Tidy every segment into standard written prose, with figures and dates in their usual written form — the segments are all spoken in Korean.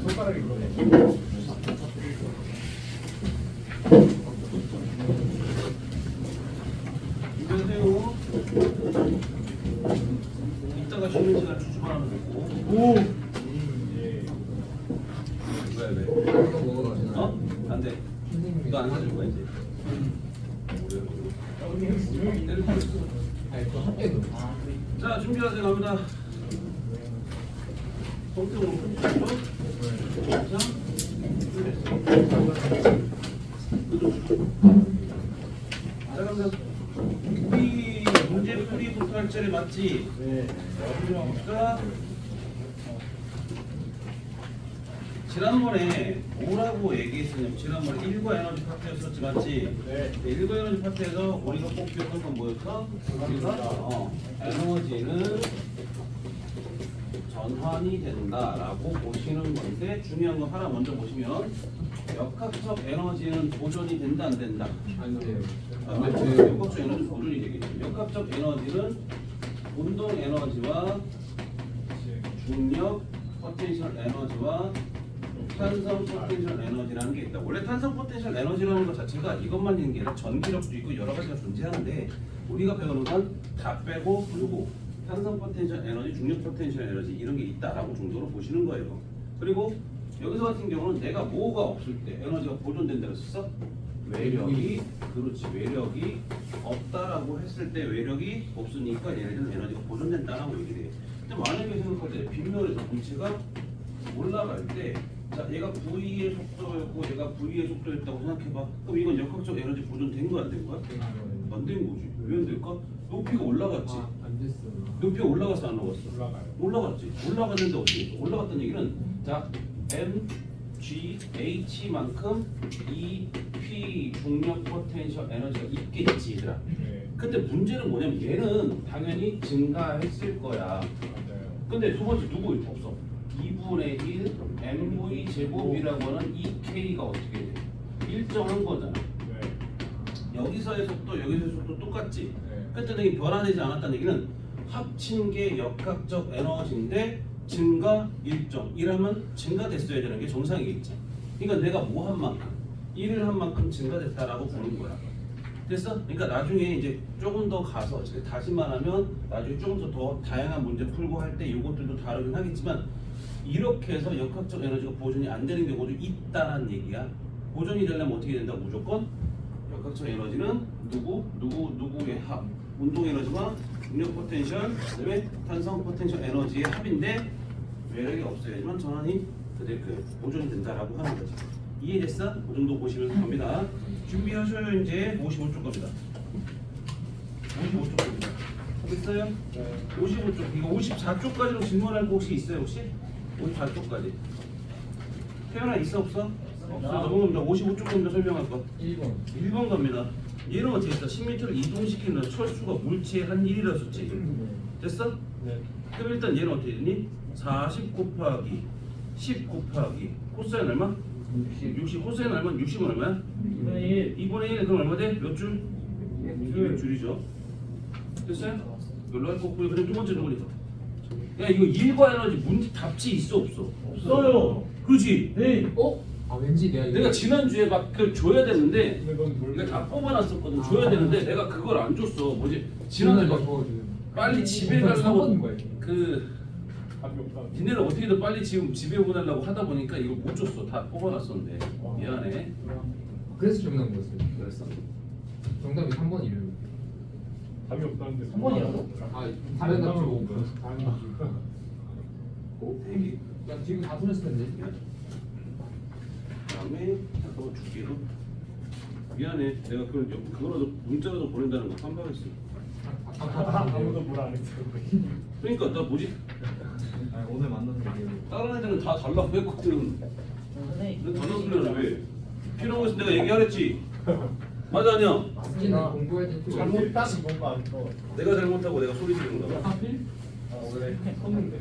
손가락이 그러네. 이러세요. 이따가 쉬는 시간 주주만하면 되고. 오. 왜? 어? 안 돼. 이거 안 사줄 거야 이제. 자 준비하세요. 갑니다. 손등으로 푸시죠. 자. 자 그러면 우리 문제 풀이부터 할 차례 맞지? 네. 자 지난번에 뭐라고 얘기했었냐면 지난번에 일과 에너지 파트였었지 맞지? 네. 일과 에너지 파트에서 우리가 꼭 기억한 건 뭐였어? 우리가 에너지는 전환이 된다라고 보시는 건데 중요한 거 하나 먼저 보시면 역학적 에너지는 보존이 된다 안 된다? 안 돼요. 역학적 에너지는 보존이 되겠죠. 역학적 에너지는 운동 에너지와 중력 포텐셜 에너지와 탄성 포텐셜 에너지라는 게 있다. 원래 탄성 포텐셜 에너지라는 것 자체가 이것만 있는 게 아니라 전기력도 있고 여러 가지가 존재하는데 우리가 배우는 건 다 빼고 요거 탄성 포텐셜 에너지, 중력 포텐셜 에너지 이런 게 있다라고 정도로 보시는 거예요. 그리고 여기서 같은 경우는 내가 뭐가 없을 때 에너지가 보존된다고 했었어? 외력이 그렇지 외력이 없다라고 했을 때 외력이 없으니까 얘네들은 에너지가 보존된다라고 얘기를 해. 근데 만약에 생각할 때 빗면에서 물체가 올라갈 때 자, 얘가 V의 속도였고 얘가 V의 속도였다고 생각해봐. 그럼 이건 역학적 에너지 보존된 거야 안 된 거야? 안 된 거지. 왜 안 될까? 높이가 올라갔지. 안 됐어. 높이가 올라갔어 안 올라갔어? 올라가요. 올라갔지. 올라갔는데 어떻게? 올라갔다는 얘기는 자 M, G, H만큼 이 P 중력 포텐셜 에너지가 있겠지 얘들아. 네. 근데 문제는 뭐냐면 얘는 당연히 증가했을 거야. 맞아요. 근데 두 번째 누구 없어? 2분의 1 mv 제곱이라고 하는 이 k가 어떻게 돼? 일정한 거잖아. 네. 여기서의 속도 여기서의 속도 똑같지. 네. 그랬더니 이게 변화되지 않았다는 얘기는 합친 게 역학적 에너지인데 증가 일정 이라면 증가됐어야 되는 게 정상이겠지. 그러니까 내가 뭐 한 만큼 1을 한 만큼 증가됐다라고 보는 거야. 됐어? 그러니까 나중에 이제 조금 더 가서 다시 말하면 나중에 조금 더 다양한 문제 풀고 할 때 이것들도 다르긴 하겠지만 이렇게 해서 역학적 에너지가 보존이 안 되는 경우도 있다는 얘기야. 보존이 되려면 어떻게 된다? 무조건 역학적 에너지는 누구의 합 운동 에너지와 중력 포텐셜 그다음에 탄성 포텐셜 에너지의 합인데 외력이 없어야지만 전환이 보존이 된다라고 하는 거지. 이해됐어? 그 정도 보시면 됩니다. 준비하셔요. 이제 55쪽 겁니다. 55쪽 겁니다. 됐어요? 네. 55쪽. 이거 54쪽까지로 질문할 거 혹시 있어요? 혹시? 54쪽까지. 태연아 있어 없어? 없어. 넘어갑니다. 55쪽 겁니다. 설명할 거. 1번. 1번 갑니다. 얘는 어떻게 했어? 10m를 이동시키는 철수가 물체의 한 1이라 썼지? 됐어? 네. 그럼 일단 얘는 어떻게 되니? 40 곱하기 10 곱하기 코사인 얼마? 60. 코사인 얼마? 60은 얼마야? 2분의 1 그럼 얼마 돼? 몇 줄? 200줄이죠. 됐어요? 열로 할 거고요. 그럼 두 번째 누구니? 야 이거 일과 에너지 문제 답지 있어 없어? 없어요. 그렇지? 네. 아 왠지 내가 지난주에 막 그걸 줘야 되는데 근데 넌 뭘? 내가 다 뽑아놨었거든. 줘야 되는데 내가 그걸 안 줬어. 뭐지? 지난주에 막 빨리 집에 가려고 사보는 거야. 그 답이 없다. 니네를 어떻게든 빨리 지금 집에 보내려고 하다 보니까 이거 못 줬어. 다 뽑아놨었는데 미안해. 그래서 정답 거였어요. 그랬어. 정답이 3번이래요. 답이 없다는데. 3번이라고? 아 다른 답 주고. 다른 답 주고. 대기. 야 지금 다 틀렸을 텐데. 그다음에 잠깐만 줄게요. 미안해. 내가 그거라도 문자라도 보낸다는 거 깜빡했어. 아무도 뭘 안 했어요. 그러니까 나 뭐지? 아니, 오늘 만나서 얘기해요. 다른 애들은 다 달라고 했거든. 선생님. 너 달라고 왜? 필요한 거 있으면 내가 얘기하랬지. 맞아 아니야? 맞지는 공부할 때 잘못 딱 뭔가 안 떠. 내가 잘못하고 내가 소리 지르는 거야. 하필? 원래 컸는데.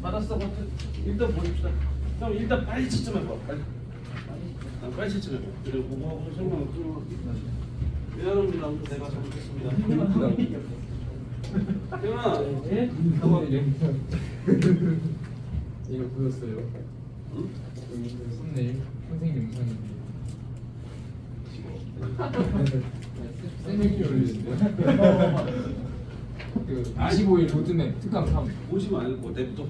받았어. 일단 보십시다. 그럼 일단 빨리 채점해봐. 빨리. 빨리 채점해봐. 그리고 그거하고 설명을 끊어. 미안합니다. 아무튼 내가 잘못했습니다. 태훈아, 이거 보였어요. 응? 여기 썸네일 선생님 영상인데. 쌤이 올리는데. 그 25일 로드맵 특강 3. 보지 말고 냅둬.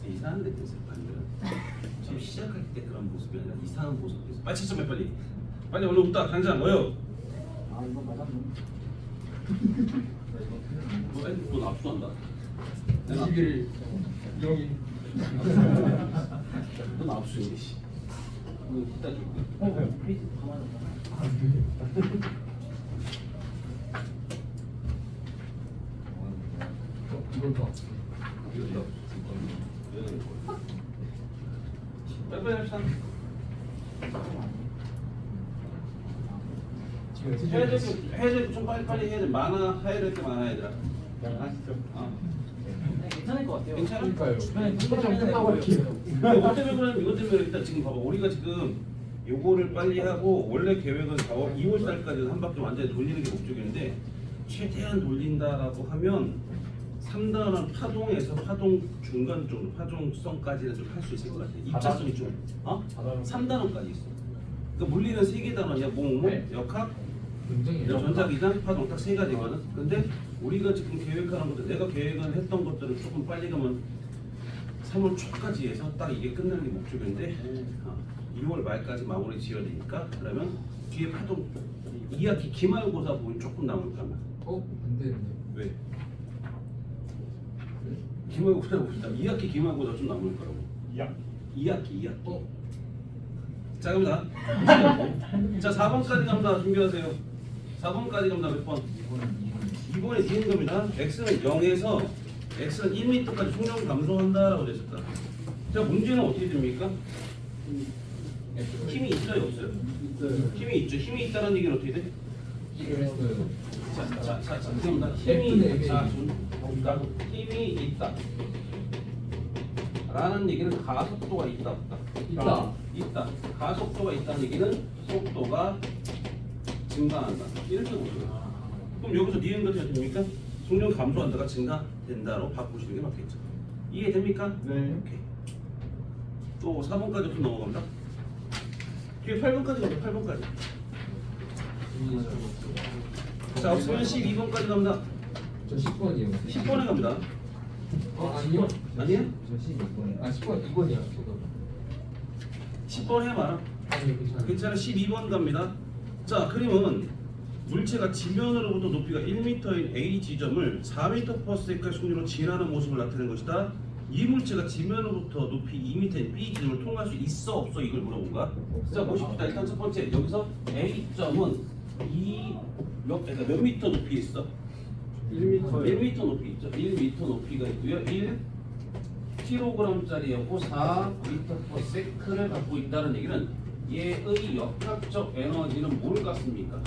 이상한데 뜻을 만들어. 지금 시작할 때 그런 모습이 아니라 이상한 모습이었어. 빨리 채점해 빨리. 빨리 얼른 웃다 당장 모여. 아 이거 맞았네. 너 애들 돈 압수한다. 21일 영인. 넌 압수해 씨. 너 이따 줄게. 페이지 다 맞았다. 이걸 봐. 이거 빨리 합시다. 지금 해야 될좀 빨리 해야 돼. 많아 해야 될 게 많아 얘들아. 하시죠. 네, 괜찮을 것 같아요. 괜찮아? 그러니까요. 네, 초점 끝나고 끝나고 할게요. 이것 때문에 그러면 이것 때문에 일단 지금 봐봐. 우리가 지금 요거를 빨리 하고 원래 계획은 4월 2월 달까지는 한 바퀴 완전히 돌리는 게 목적인데 최대한 돌린다라고 하면 3단원 파동에서 파동 중간 정도 파동성까지는 좀 할 수 있을 것 같아. 입자성이 좀 3단원까지 있어. 그러니까 물리는 3개 단원이야. 몽, 네. 역학, 굉장히 전자기장, 파동 딱 3가지거든. 근데 우리가 지금 계획하는 것들 내가 계획을 했던 것들을 조금 빨리 가면 3월 초까지 해서 딱 이게 끝나는 게 목적인데 2월 말까지 마무리 지어야 되니까 그러면 뒤에 파동 2학기 기말고사 부분 조금 남을 거면 근데 왜? 기말고사 봅시다. 2학기 기말고사 좀 남을 거라고. 2학기. 자 갑니다. 자 4번까지 갑니다. 준비하세요. 4번까지 갑니다. 몇 번? 2번에 뒤인 겁니다. x는 0에서 x는 1m까지 총량 감소한다라고 되셨다. 자 문제는 어떻게 됩니까? 힘이 있어요 없어요? 힘이 있죠. 힘이 있다는 얘기는 어떻게 돼? 했어요. 자, 됩니다. F는 힘이 있다. 라는 얘기는 가속도가 있다 없다. 있다. 가속도가 있다는 얘기는 속도가 증가한다. 이렇게 보세요. 그럼 여기서 니은 것이 됩니까? 속력 감소한다가 증가된다로 바꾸시는 게 맞겠죠. 이해됩니까? 네. 오케이. 또 4번까지 좀 넘어갑니다. 뒤에 8번까지 갑니다. 8번까지. 자, 없으면 12번까지 갑니다. 저 10번이요. 10번에 갑니다. 아니요. 아니야? 저 12번이요. 10번 2번이야. 저도. 10번 해봐라. 아니 괜찮아요. 괜찮아. 12번 갑니다. 자, 그림은 물체가 지면으로부터 높이가 1m인 A 지점을 4m/s의 속력으로 지나는 모습을 나타낸 것이다. 이 물체가 지면으로부터 높이 2m인 B 지점을 통과할 수 있어 없어 이걸 물어본 거야. 자, 보십시다. 일단 첫 번째 여기서 A 점은 그러니까 몇 미터 높이 있어? 1m 높이 있죠. 1m 높이가 있고요. 1kg짜리였고 4m/s를 갖고 있다는 얘기는 얘의 역학적 에너지는 뭘 같습니까?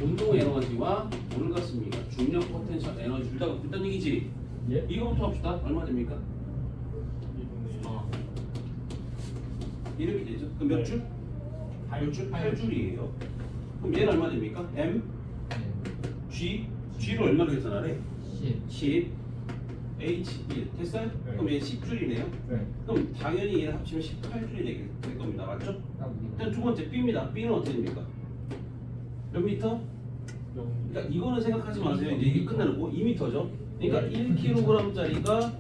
운동 에너지와 뭘 같습니까? 중력 포텐셜 에너지 둘 다 갖고 있다는 얘기지. 예. 이거부터 합시다. 얼마 됩니까? 이렇게 되죠. 그럼 몇 네. 줄? 8줄이에요. 그럼 얘는 얼마 됩니까? M, G, G를 얼마로 계산하래? 10, H, 1 됐어요? 네. 그럼 얘 10줄이네요. 네. 그럼 당연히 얘를 합치면 18줄이 될 겁니다. 맞죠? 일단 두 번째 B입니다. B는 어떻게 됩니까? 몇 미터? 그러니까 이거는 생각하지 마세요. 이제 이게 끝나는 거 2m죠. 그러니까 1kg짜리가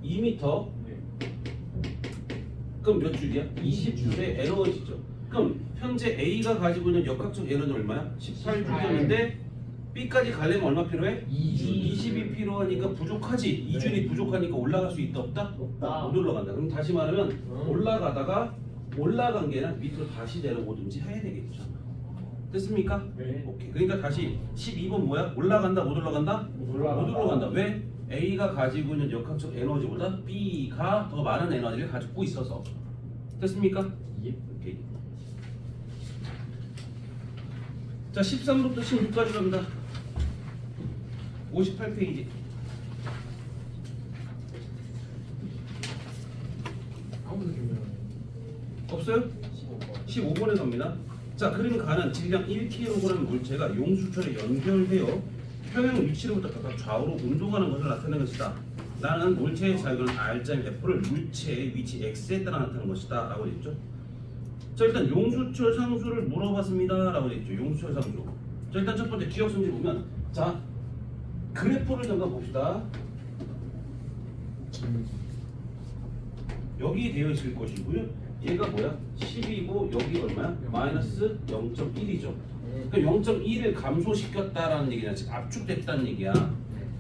2m. 그럼 몇 줄이야? 20줄의 에너지죠. 그럼 현재 A가 가지고 있는 역학적 에너지는 얼마야? 18줄이었는데 B까지 가려면 얼마 필요해? 20이 필요하니까 부족하지. 2줄이 부족하니까 올라갈 수 있다 없다? 없다. 못 올라간다. 그럼 다시 말하면 올라가다가 올라간 게 아니라 밑으로 다시 내려오든지 해야 되겠죠. 됐습니까? 네. 오케이. 그러니까 다시 12번 뭐야? 올라간다 못 올라간다? 못 올라간다. 못 올라간다. 왜? A가 가지고 있는 역학적 에너지보다 B가 더 많은 에너지를 가지고 있어서. 됐습니까? 예. 오케이. 자 13부터 16까지 갑니다. 58페이지. 아무도 준비를 없어요? 15번. 15번에 갑니다. 자, 그림 가는 질량 1kg 물체가 용수철에 연결되어 평형 위치로부터 각각 좌우로 운동하는 것을 나타내는 것이다. 나는 물체의 자유는 R자인 F를 물체의 위치 X에 따라 나타내는 것이다 라고 했죠. 자, 일단 용수철 상수를 물어봤습니다 라고 했죠. 용수철 상수. 자, 일단 첫 번째 기억 성질 보면, 자, 그래프를 잠깐 봅시다. 여기 되어 있을 것이고요. 얘가 뭐야? 10이고 여기 얼마야? 마이너스 0.1이죠. 그러니까 0.1을 감소시켰다라는 얘기냐, 즉 압축됐다는 얘기야.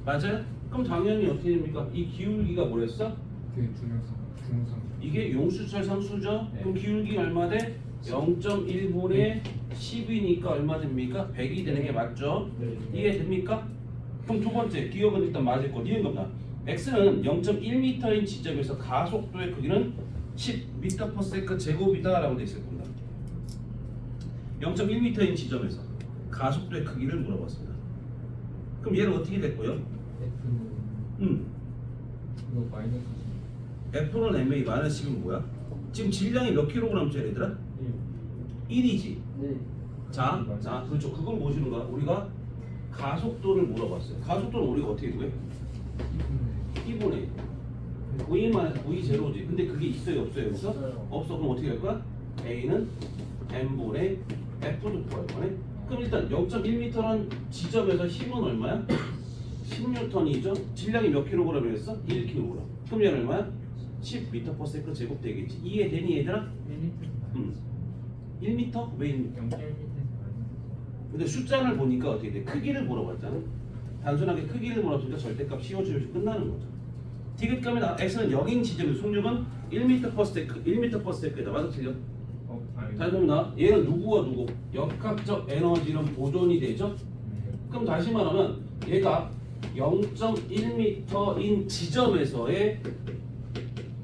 맞아요? 그럼 당연히 어떻게 됩니까? 이 기울기가 뭐랬어? 그 중요상. 이게 용수철 상수죠? 네. 그럼 기울기 얼마 돼? 0.1분의 10이니까 얼마 됩니까? 100이 되는 게 맞죠? 네. 이해됩니까? 그럼 두 번째 기억은 일단 맞을 거. 이은 겁니다. x는 0.1m인 지점에서 가속도의 크기는 10m/s 제곱이다 라고 돼 있을 겁니다. 0.1m인 지점에서 가속도의 크기를 물어봤습니다. 그럼 얘는 어떻게 됐고요? F는 이거 마이너스. F는 MA 마이너스 10은 뭐야? 지금 질량이 몇 킬로그램짜리 얘들아? 1이지. 네. 자, 그렇죠. 그걸 보시는 거야. 우리가 가속도를 물어봤어요. 가속도는 우리가 어떻게 구해? 2분의 V만에서 V0지. 근데 그게 있어요, 없어요? 여기서? 없어요. 없어. 그럼 어떻게 할 거야? A는 M분의 F도 구할 거네. 그럼 일단 0.1m라는 지점에서 힘은 얼마야? 10N이죠. 질량이 몇 킬로그램이었어? 1kg. 그럼 얘는 얼마야? 10m/s 제곱 되겠지. 이해되니 얘들아? 1m? 왜 1m? 근데 숫자를 보니까 어떻게 돼? 크기를 물어봤잖아. 단순하게 크기를 물어보니까 절대값 씌워주면 끝나는 거죠. 디귿감이다. x는 0인 지점의 속력은 1m/s이다. 맞아, 틀려? 잘 봅니다. 얘는 누구와 누구? 역학적 에너지는 보존이 되죠. 그럼 다시 말하면 얘가 0.1m인 지점에서의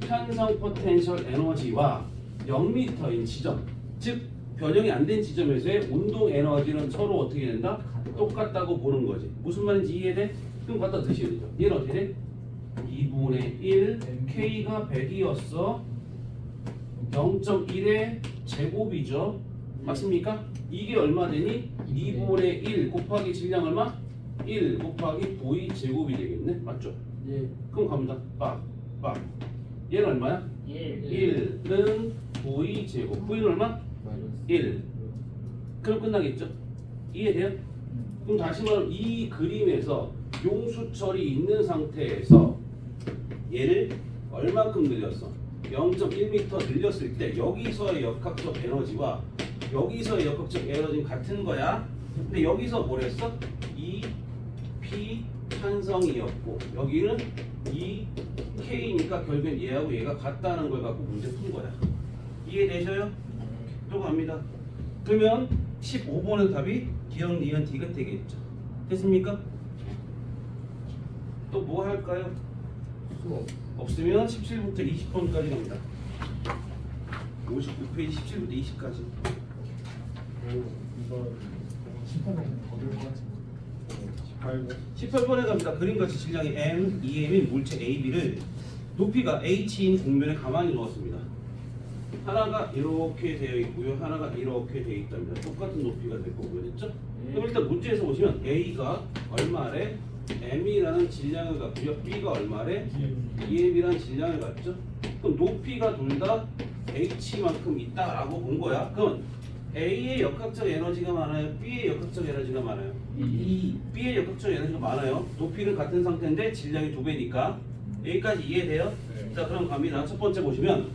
편성 포텐셜 에너지와 0m인 지점, 즉 변형이 안 된 지점에서의 운동 에너지는 서로 어떻게 된다? 똑같다고 보는 거지. 무슨 말인지 이해돼? 그럼 갖다 드셔야 되죠. 얘는 어떻게 돼? 2분의 1 K가 100이었어. 0.1의 제곱이죠. 맞습니까? 이게 얼마 되니? 2분의 1 곱하기 질량 얼마? 1 곱하기 V 제곱이 되겠네. 맞죠? 예. 그럼 갑니다. 빡. 얘는 얼마야? 1. 1은 V 제곱. V는 얼마? 마이너스 1. 그럼 끝나겠죠? 이해돼요? 그럼 다시 말하면 이 그림에서 용수철이 있는 상태에서 얘를 얼만큼 늘렸어? 0.1m 늘렸을 때 여기서의 역학적 에너지와 여기서의 역학적 에너지는 같은 거야. 근데 여기서 뭐랬어? 이 P 탄성이었고 여기는 이 K니까 결국엔 얘하고 얘가 같다는 걸 갖고 문제 푼 거야. 이해되셔요? 또 갑니다. 그러면 15번의 답이 기억, 니은, 디귿 되겠죠. 됐습니까? 또 뭐 할까요? 수업. 없으면 17부터 20번까지 갑니다. 59페이지 17부터 20까지. 이거 18번 어려울 것 같은데. 18번. 18번에 갑니다. 그림같이 질량이 M, EM인 물체 AB를 높이가 H인 공면에 가만히 놓았습니다. 하나가 이렇게 되어 있고요. 하나가 이렇게 되어 있답니다. 똑같은 높이가 될 거고요. 됐죠? 그럼 일단 문제에서 보시면 A가 얼마래? M이라는 질량을 갖고요. B가 얼마래? EM이라는 질량을 갖죠. 그럼 높이가 둘 다 H만큼 있다라고 본 거야. 그럼 A의 역학적 에너지가 많아요? B의 역학적 에너지가 많아요? B의 역학적 에너지가 많아요. 높이는 같은 상태인데 질량이 2배니까. 여기까지 이해돼요? 네. 자, 그럼 갑니다. 첫 번째 보시면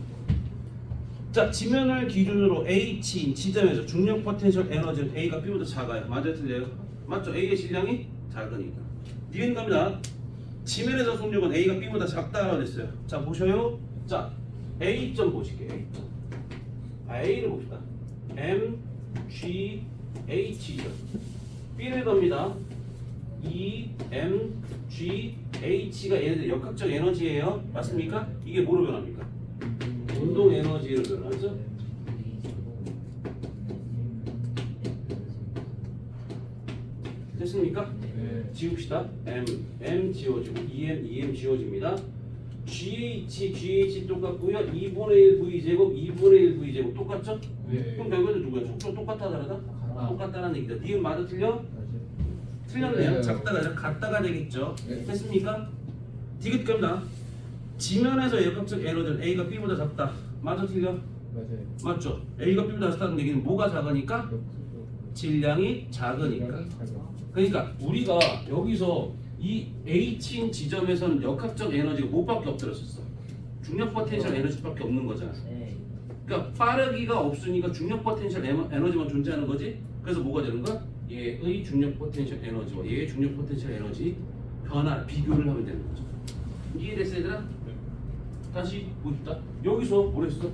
자, 지면을 기준으로 H인 지점에서 중력 포텐셜 에너지는 A가 B보다 작아요. 맞아요? 틀려요? 맞죠? A의 질량이 작으니까. 니은 갑니다. 지면에서 속력은 A가 B보다 작다라고 했어요. 자, 보셔요. 자, A점 보실게요. A점. A를 봅시다. M, G, H죠. B를 갑니다. E, M, G, H가 얘네들 역학적 에너지예요. 맞습니까? 이게 뭐로 변합니까? 운동 에너지로 변하죠. 됐습니까? 네. 지웁시다. M 지워지고 EM 지워집니다. GH 똑같고요. 2분의 1 V제곱, 2분의 1 V제곱 똑같죠? 그럼 결국에는 누구야? 속도 똑같다 다르다? 같다. 똑같다는 얘기다. 니은 맞아 틀려? 맞아요. 틀렸네요. 네. 작다가 아니라 같다가 되겠죠. 네. 됐습니까? 디귿 겁니다. 지면에서 역학적 에너지는 A가 B보다 작다. 맞아 틀려? 맞아요. 맞죠? A가 B보다 작다는 얘기는 뭐가 작으니까? 질량이 작으니까. 그러니까 우리가 여기서 이 H인 지점에서는 역학적 에너지가 뭐밖에 없더랬었어. 중력 포텐셜 에너지밖에 없는 거잖아. 네. 그러니까 빠르기가 없으니까 중력 포텐셜 에너지만 존재하는 거지. 그래서 뭐가 되는 거야? 얘의 중력 포텐셜 에너지와 얘의 중력 포텐셜 에너지 변화 비교를 하면 되는 거죠. 이해됐어 얘들아? 다시 봅시다. 여기서 뭐랬어?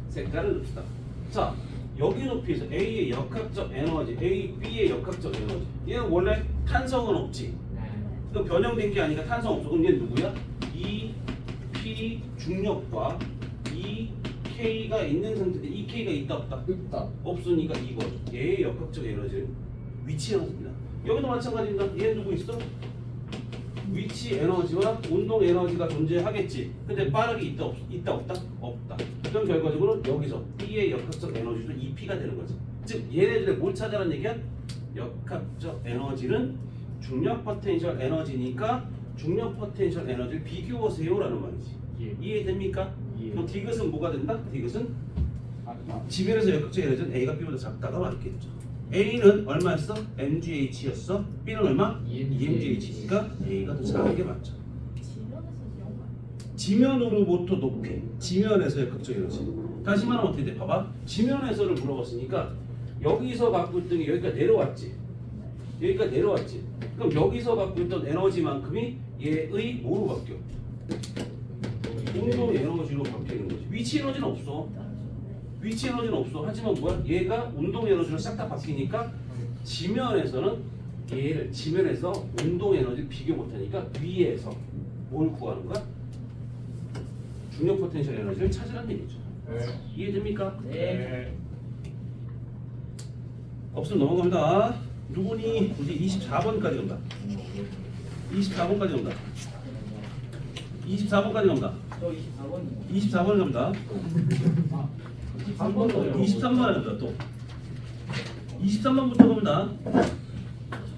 색깔을 넣읍시다. 자, 여기 높이에서 A의 역학적 에너지, A, B의 역학적 에너지. 얘는 원래 탄성은 없지. 그럼 변형된 게 아니라 탄성 없어. 그럼 얘는 누구야? 이 P 중력과 이 K가 있는 상태인데 이 K가 있다 없다? 없다. 없으니까 이거죠. 얘의 역학적 에너지는 위치 에너지입니다. 여기도 마찬가지입니다. 얘는 누구 있어? 위치 에너지와 운동 에너지가 존재하겠지. 근데 빠르게 있다 없다? 없다. 그럼 결과적으로 여기서 B의 역학적 에너지도 2P가 되는 거지. 즉 얘네들의 뭘 찾아라는 얘기야? 역학적 에너지는 중력 포텐셜 에너지니까 중력 포텐셜 에너지를 비교하세요라는 말이지. 예. 이해됩니까? 예. 그럼 디귿은 뭐가 된다? 디귿은 지면에서 역학적 에너지는 A가 B보다 작다가 맞겠죠. A는 얼마였어? mgh였어. B는 얼마? emgh니까 A가 더 작은 게 맞죠. 지면으로부터 높이, 지면에서 역학적 에너지. 다시 말하면 어떻게 돼? 봐봐. 지면에서를 물어봤으니까 여기서 갖고 있던 게 여기까지 내려왔지. 여기까지 내려왔지. 그럼 여기서 갖고 있던 에너지만큼이 얘의 뭐로 바뀌어? 운동 에너지로 바뀌는 거지. 위치 에너지는 없어. 위치 에너지는 없어. 하지만 뭐야? 얘가 운동 에너지로 싹 다 바뀌니까 지면에서는 얘를 지면에서 운동 에너지를 비교 못하니까 위에서 뭘 구하는 거야? 중력 포텐셜 에너지를 찾으라는 얘기죠. 이해됩니까? 네. 없으면 넘어갑니다. 누구니? 이제 24번까지 간다. 24번까지 간다. 24번까지 간다. 저 24번이요. 24번 갑니다. 23번 갑니다. 또 23번부터 갑니다.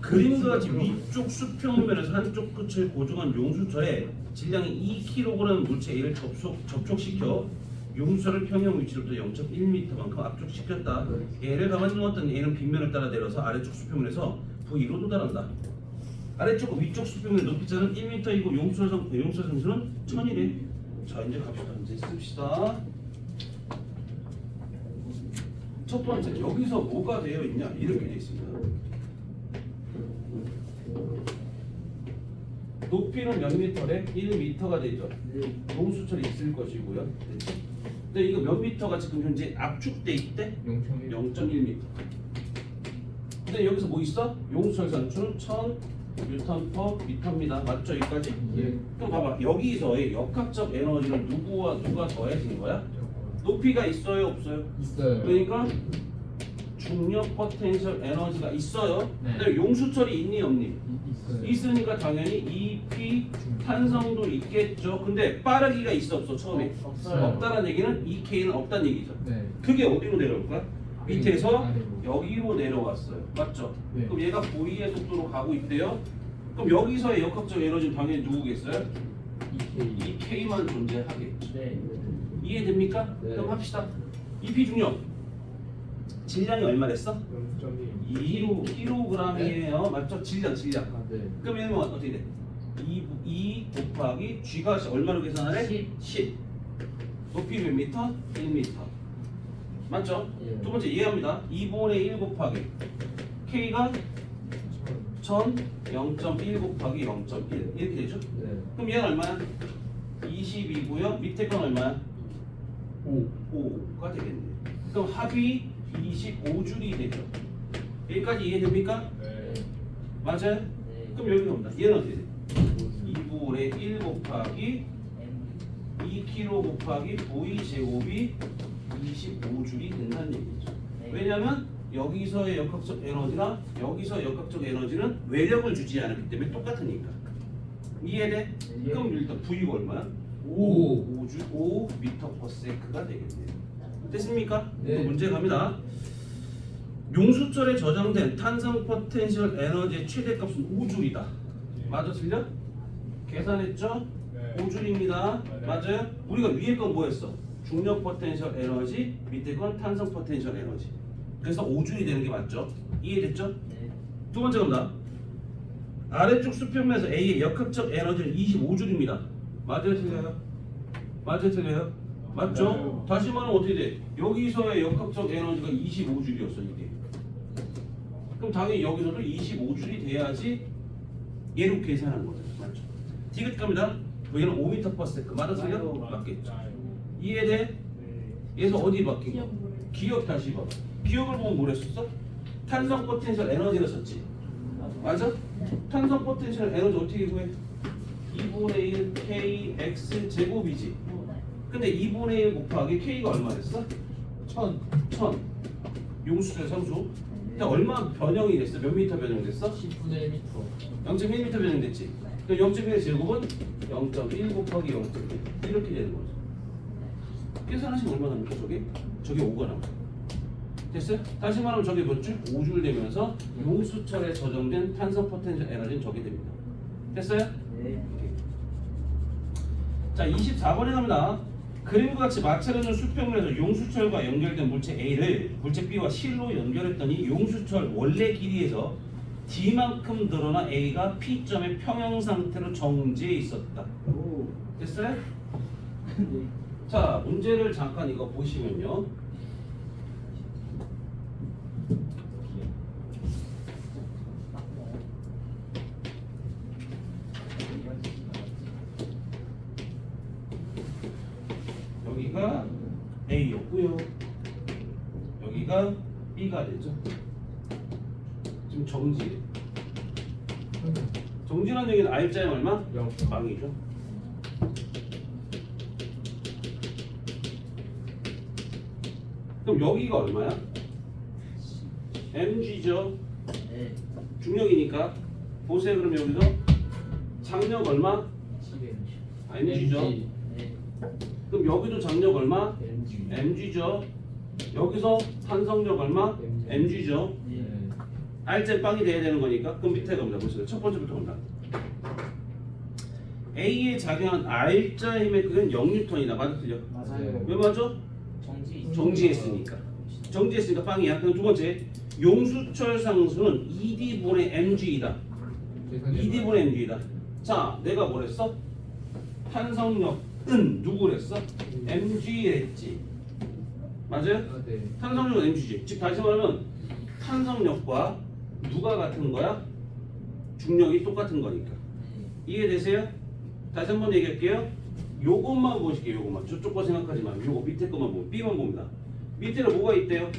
그림과 같이 위쪽 수평면에서 한쪽 끝을 고정한 용수철에 질량이 2kg 물체 A를 접촉시켜 용수철을 평형 위치로부터 0.1m만큼 압축시켰다. 얘를 가만히 놓았더니 A는 빗면을 따라 내려서 아래쪽 수평면에서 V2로 도달한다. 아래쪽 위쪽 수평면 높이차는 1m이고 용수철 상수는 1000이래. 자 이제 갑시다. 이제 씁시다. 첫 번째 여기서 뭐가 되어 있냐 이렇게 되어 있습니다. 높이는 몇 미터래? 1m가 되죠. 용수철이 있을 것이고요. 됐죠? 근데 이거 몇 미터가 지금 현재 압축돼 있대? 0.1. 0.1m. 근데 여기서 뭐 있어? 용수철 산수는 1000Nm/m입니다. 맞죠? 여기까지? 예. 그럼 봐봐. 여기서의 역학적 에너지를 누구와 누가 더해진 거야? 높이가 있어요? 없어요? 있어요. 그러니까 중력 포텐셜 에너지가 있어요. 네. 근데 용수철이 있니 없니? 있어요. 있으니까 당연히 EP 탄성도 있겠죠. 근데 빠르기가 있어 없어 처음에? 없어요. 없다는 얘기는 EK는 없다는 얘기죠. 네. 그게 어디로 내려올 거야? 밑에서 아래로. 여기로 내려왔어요. 맞죠? 네. 그럼 얘가 V의 속도로 가고 있대요. 그럼 여기서의 역학적 에너지는 당연히 누구겠어요? EK. EK만 존재하겠죠. 네. 이해됩니까? 네. 그럼 합시다. EP 중력 질량이 얼마랬어? 0.1. 2kg이에요. 맞죠? 질량. 아, 네. 그럼 얘는 어떻게 돼? 2 곱하기 G가 얼마로 계산하래? 10. 높이 몇 미터? 1m. 맞죠? 예. 두 번째 이해합니다. 2분의 1 곱하기 K가 1000 0.1 곱하기 0.1 이렇게 되죠? 네. 그럼 얘는 얼마야? 20이고요. 밑에 건 얼마야? 5. 5가 되겠네. 그럼 합이 25줄이 되죠. 여기까지 이해됩니까? 네. 맞아요? 네. 그럼 여기 옵니다. 얘는 어떻게 돼? 2분의 1 곱하기 M. 2kg 곱하기 V 제곱이 25줄이 된다는 얘기죠. 네. 왜냐하면 여기서의 역학적 에너지나 여기서 역학적 에너지는 외력을 주지 않았기 때문에 똑같으니까. 이해돼? 네. 그럼 일단 V가 얼마야? 5. 5m/s가 되겠네요. 됐습니까? 네. 또 문제 갑니다. 용수철에 저장된 탄성 포텐셜 에너지의 최대값은 5줄이다. 맞아 틀려? 계산했죠? 네. 5줄입니다. 네. 맞아요? 우리가 위에 건 뭐였어? 중력 포텐셜 에너지, 밑에 건 탄성 포텐셜 에너지. 그래서 5줄이 되는 게 맞죠? 이해됐죠? 네. 두 번째 겁니다. 아래쪽 수평면에서 A의 역학적 에너지는 25줄입니다. 맞아요 틀려요? 맞아요 틀려요? 맞죠? 맞아요. 다시 말하면 어떻게 돼? 여기서의 역학적 에너지가 25줄이었어 이게. 그럼 당연히 여기서도 25줄이 돼야지 얘로 계산하는 거죠. 맞죠? 디귿 갑니다. 얘는 5m/s. 맞아 틀려? 맞겠죠. 이해돼? 얘에서 어디 바뀐 거? 기억 다시 봐. 기억을 보면 뭐랬었어? 탄성 포텐셜 에너지를 썼지. 맞아? 탄성 포텐셜 에너지 어떻게 구해? 2분의 1 kx 제곱이지. 근데 2분의 1 곱하기 k가 얼마 됐어? 1000. 용수철 상수. 근데 얼마 변형이 됐어? 몇 미터 변형됐어? 10분의 1m. 0.1m 변형됐지. 그럼 0.1의 제곱은 0.1 곱하기 0.1 이렇게 되는 거죠. 계산하시면 얼마 나옵니까? 저게 5가 나와요. 됐어요? 다시 말하면 저게 몇 줄? 5줄 되면서 용수철에 저장된 탄성 포텐셜 에너지는 저게 됩니다. 됐어요? 네. 자 24번에 갑니다. 그림과 같이 마찰하는 수평면에서 용수철과 연결된 물체 A를 물체 B와 실로 연결했더니 용수철 원래 길이에서 D만큼 늘어나 A가 P점의 평형 상태로 정지해 있었다. 오. 됐어요? 네. 자 문제를 잠깐 이거 보시면요. 여기가 A였고요. 여기가 B가 되죠. 지금 정지. 정지라는 얘기는 R자에 얼마? 0. 방이죠. 그럼 여기가 얼마야? mg죠. 네. 중력이니까 보세요. 그럼 여기서 장력 얼마? 10에 mg죠. 네. 그럼 여기도 장력 얼마? NG. mg죠. 여기서 탄성력 얼마? mg죠. 네. R자 빵이 돼야 되는 거니까 그럼 밑에 갑니다. 보세요. 첫 번째부터 갑니다. A에 작용한 R자 힘의 크기는 0N이다. 맞아 틀려? 맞아요. 왜 맞아? 정지했으니까. 정지했으니까 빵이야. 그럼 두 번째 용수철 상수는 2D분의 mg이다. 2D분의 mg이다. 자, 내가 뭐랬어? 탄성력은 누구랬어? mg랬지. 맞아요? 아, 네. 탄성력은 mg지. 즉 다시 말하면 탄성력과 누가 같은 거야? 중력이 똑같은 거니까. 이해되세요? 다시 한번 얘기할게요. 요것만 보실게요. 요것만. 저쪽 거 생각하지 마. 요거 밑에 것만 보면 B만 봅니다. 밑에는 뭐가 있대요?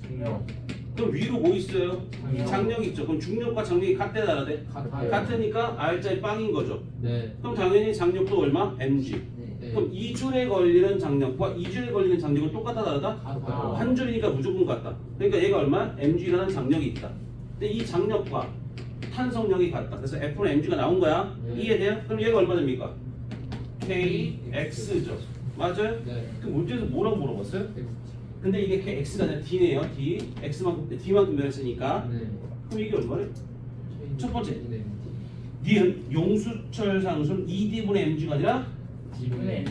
중력. 그럼 위로 뭐 있어요? 장력. 장력 있죠. 그럼 중력과 장력이 같대 다르대? 같아요. 같으니까 R자의 빵인 거죠. 네. 그럼 당연히 장력도 얼마? mg. 네. 그럼 2줄에 걸리는 장력과 2줄에 걸리는 장력은 똑같다 다르다? 같아요. 한 줄이니까 무조건 같다. 그러니까 얘가 얼마? mg라는 장력이 있다. 근데 이 장력과 탄성력이 같다. 그래서 F는 mg가 나온 거야. 네. 이해돼요? 그럼 얘가 얼마 됩니까? kx죠. 맞아요? 네. 그 문제에서 뭐라고 물어봤어요? 근데 이게 kx가 아니라 d네요. d. d만큼 변했으니까. 네. 그럼 이게 얼마래? 첫 번째. 네. d는 용수철 상수는 2d분의 mg가 아니라 D분의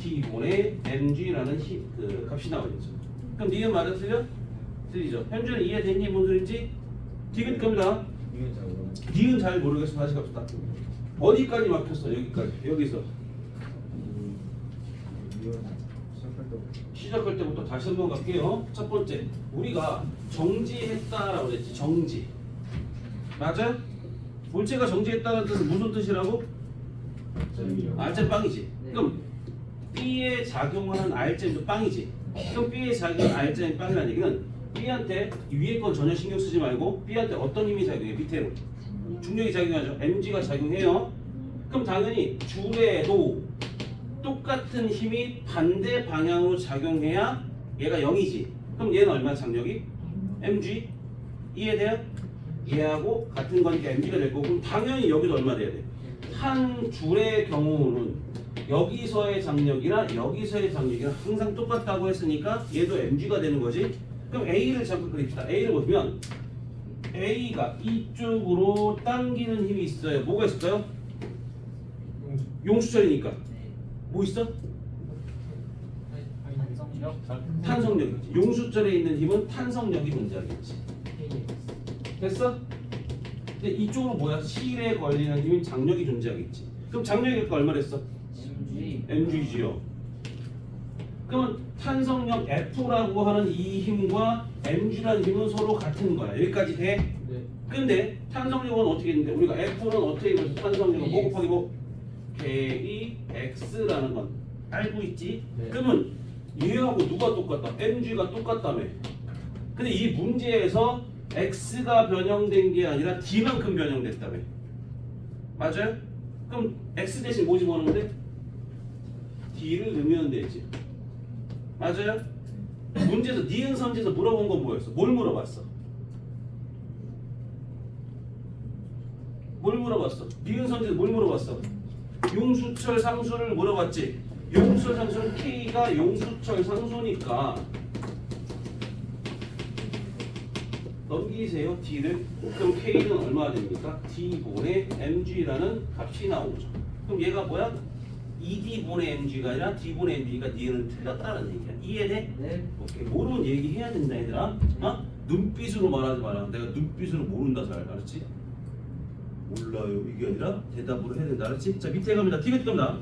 d분의 mg라는 그 값이 나오겠죠. 그럼 d는 맞아 틀려? 틀리죠. 현재는 이해됐니? 뭔 소린지? 디귿 겁니다. d는 잘 모르겠어. 다시 갑시다. 어디까지 막혔어? 여기까지. 여기서 시작할 때부터 다시 한번 갈게요. 첫 번째, 우리가 정지했다라고 그랬지. 정지. 맞아요? 물체가 정지했다는 뜻은 무슨 뜻이라고? R자 빵이지. 네. 그럼 B에 작용하는 R자도 빵이지. 그럼 B에 작용하는 R자인 빵이라는 얘기는 B한테 위에 건 전혀 신경 쓰지 말고 B한테 어떤 힘이 작용해? 밑에로. 중력이 작용하죠. mg가 작용해요. 그럼 당연히 줄에도 똑같은 힘이 반대 방향으로 작용해야 얘가 0이지. 그럼 얘는 얼마 장력이? mg. 이해돼요? 얘하고 같은 거니까 mg가 될 거고 그럼 당연히 여기도 얼마 돼야 돼? 한 줄의 경우는 여기서의 장력이랑 여기서의 장력이랑 항상 똑같다고 했으니까 얘도 mg가 되는 거지. 그럼 A를 잠깐 그립시다. A를 보면 A가 이쪽으로 당기는 힘이 있어요. 뭐가 있을까요? 용수철이니까. 네. 뭐 있어? 탄성력 탄성력이지. 용수철에 있는 힘은 탄성력이 존재하겠지. 됐어? 근데 이쪽으로 뭐야? 실에 걸리는 힘은 장력이 존재하겠지. 그럼 장력이 얼마나 했어? MG. mg지요. 그러면 탄성력 F라고 하는 이 힘과 mg라는 힘은 서로 같은 거야. 여기까지 돼? 네. 근데 탄성력은 어떻게 했는데 우리가 F는 어떻게 해서 탄성력은 뭐 곱하기 뭐 KEX라는 건 알고 있지? 네. 그러면 얘하고 누가 똑같다? mg가 똑같다며. 근데 이 문제에서 x가 변형된 게 아니라 d만큼 변형됐다며. 맞아요? 그럼 x 대신 뭐 집어넣는데? d를 넣으면 되지. 맞아요? 문제에서 니은 선지에서 물어본 건 뭐였어? 뭘 물어봤어? 뭘 물어봤어? 니은 선지에서 뭘 물어봤어? 용수철 상수를 물어봤지. 용수철 상수는 K가 용수철 상수니까 넘기세요. D를. 그럼 K는 얼마가 됩니까? D분의 mg라는 값이 나오죠. 그럼 얘가 뭐야? 2D분의 mg가 아니라 D분의 mg가 니은 틀렸다는 얘기야. 이해돼? 네. 오케이. 모르면 얘기해야 된다 얘들아. 어? 눈빛으로 말하지 마라. 내가 눈빛으로 모른다 잘 알았지? 몰라요 이게 아니라 대답으로 해야 된다 알았지? 자 밑에 갑니다. 티벳 갑니다.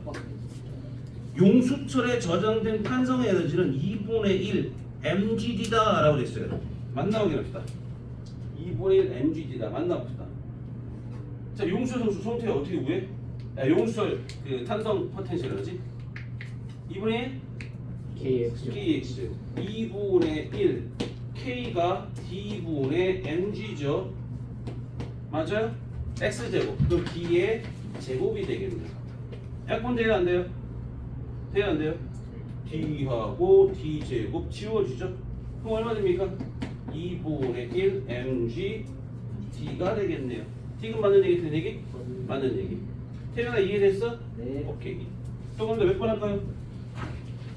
용수철에 저장된 탄성 에너지는 2분의 1 mgd다 라고 됐어요. 만나보기 합시다. 2분의 1 mgd다. 만나봅시다. 자 용수철 상수 성태가 어떻게 구해? 용수철 그 탄성 포텐셜 에너지 2분의 1 KX KX 2분의 1 K가 D분의 mg죠. 맞아요? x제곱 그럼 D의 제곱이 되겠네요. 약분 돼야 안 돼요? 돼야 안 돼요? D하고 D제곱 지워지죠? 그럼 얼마 됩니까? 2분의 1 mg D가 되겠네요. D금 맞는 얘기 틀린 얘기? 맞는 얘기. 태연아 이해됐어? 네. 오케이. 또 그럼 몇 번 할까요?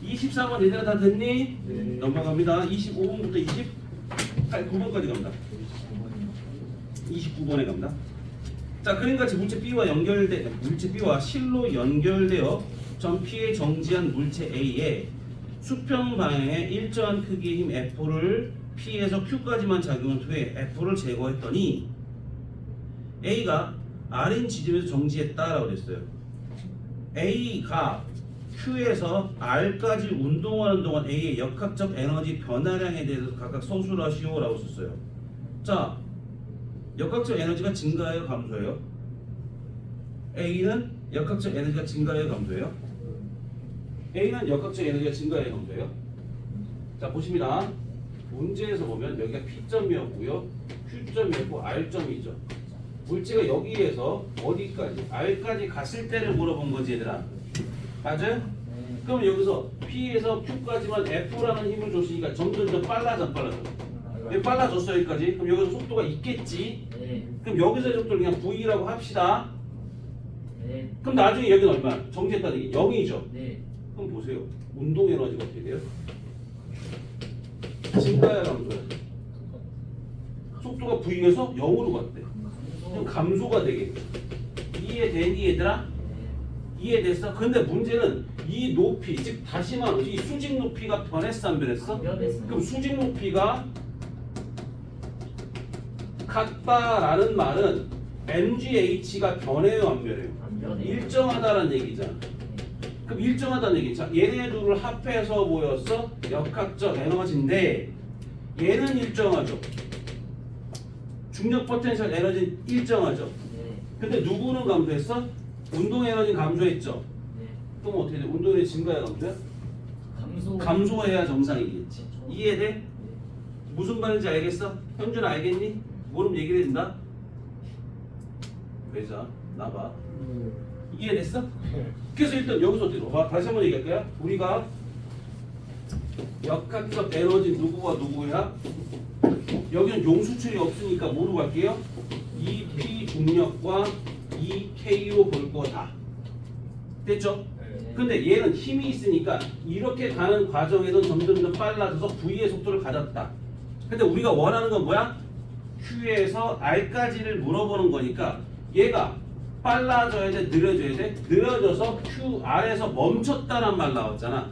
24번 얘들아 다 됐니? 네. 넘어갑니다. 25번부터 29번까지 갑니다. 29번에 갑니다. 자, 그림같이 물체 B와 물체 B와 실로 연결되어 점 P에 정지한 물체 A에 수평 방향에 일정한 크기의 힘 F를 P에서 Q까지만 작용한 후에 F를 제거했더니 A가 R인 지점에서 정지했다라고 그랬어요. A가 Q에서 R까지 운동하는 동안 A의 역학적 에너지 변화량에 대해서 각각 서술하시오라고 썼어요. 자, 역학적 에너지가 증가해요, 감소해요? A는 역학적 에너지가 증가해요, 감소해요? A는 역학적 에너지가 증가해요, 감소해요? 자, 보십니다. 문제에서 보면 여기가 P점이었고요, Q점이었고 R점이죠. 물체가 여기에서 어디까지? R까지 갔을 때를 물어본 거지, 얘들아. 맞아요? 네. 그럼 여기서 P에서 Q까지만 F라는 힘을 줬으니까 점점 빨라져, 안 빨라져? 왜 빨라졌어 여기까지? 그럼 여기서 속도가 있겠지? 네. 그럼 여기서의 속도를 그냥 V라고 합시다. 네. 그럼 나중에 여기는 얼마? 정지했다는 얘기 0이죠? 네. 그럼 보세요. 운동 에너지가 어떻게 돼요? 증가야 감소야? 속도가 V에서 0으로 갔대. 그럼 감소가 되겠죠. 이해되니 얘들아? 이해됐어? 근데 문제는 이 높이, 즉 다시 말하면 이 수직 높이가 변했어 안 변했어? 변했어요. 그럼 수직 높이가 같다라는 말은 mgh가 변해요 안 변해요? 안 변해요. 일정하다라는 얘기잖아. 그럼 일정하다는 얘기. 자, 얘네 둘을 합해서 뭐였어? 역학적 에너지인데 얘는 일정하죠. 중력 포텐셜 에너지는 일정하죠. 네. 근데 누구는 감소했어? 운동 에너지는 감소했죠. 네. 그럼 어떻게 돼? 운동 에너지 증가야 감소야? 감소해야 정상이겠지. 이해돼? 무슨 말인지 알겠어? 현준 알겠니? 모르면 얘기를 해준다. 왜자 나봐. 이해됐어? 그래서 일단 여기서 어떻게 봐? 다시 한번 얘기할까요? 우리가 역학적 에너지 누구와 누구야? 여기는 용수철이 없으니까 뭐로 갈게요? EP 중력과 EK로 볼 거다. 됐죠? 네. 근데 얘는 힘이 있으니까 이렇게 가는 과정에서 점점 빨라져서 V의 속도를 가졌다. 근데 우리가 원하는 건 뭐야? Q에서 R까지를 물어보는 거니까 얘가 빨라져야 돼, 느려져야 돼? 느려져서 QR에서 멈췄다란 말 나왔잖아.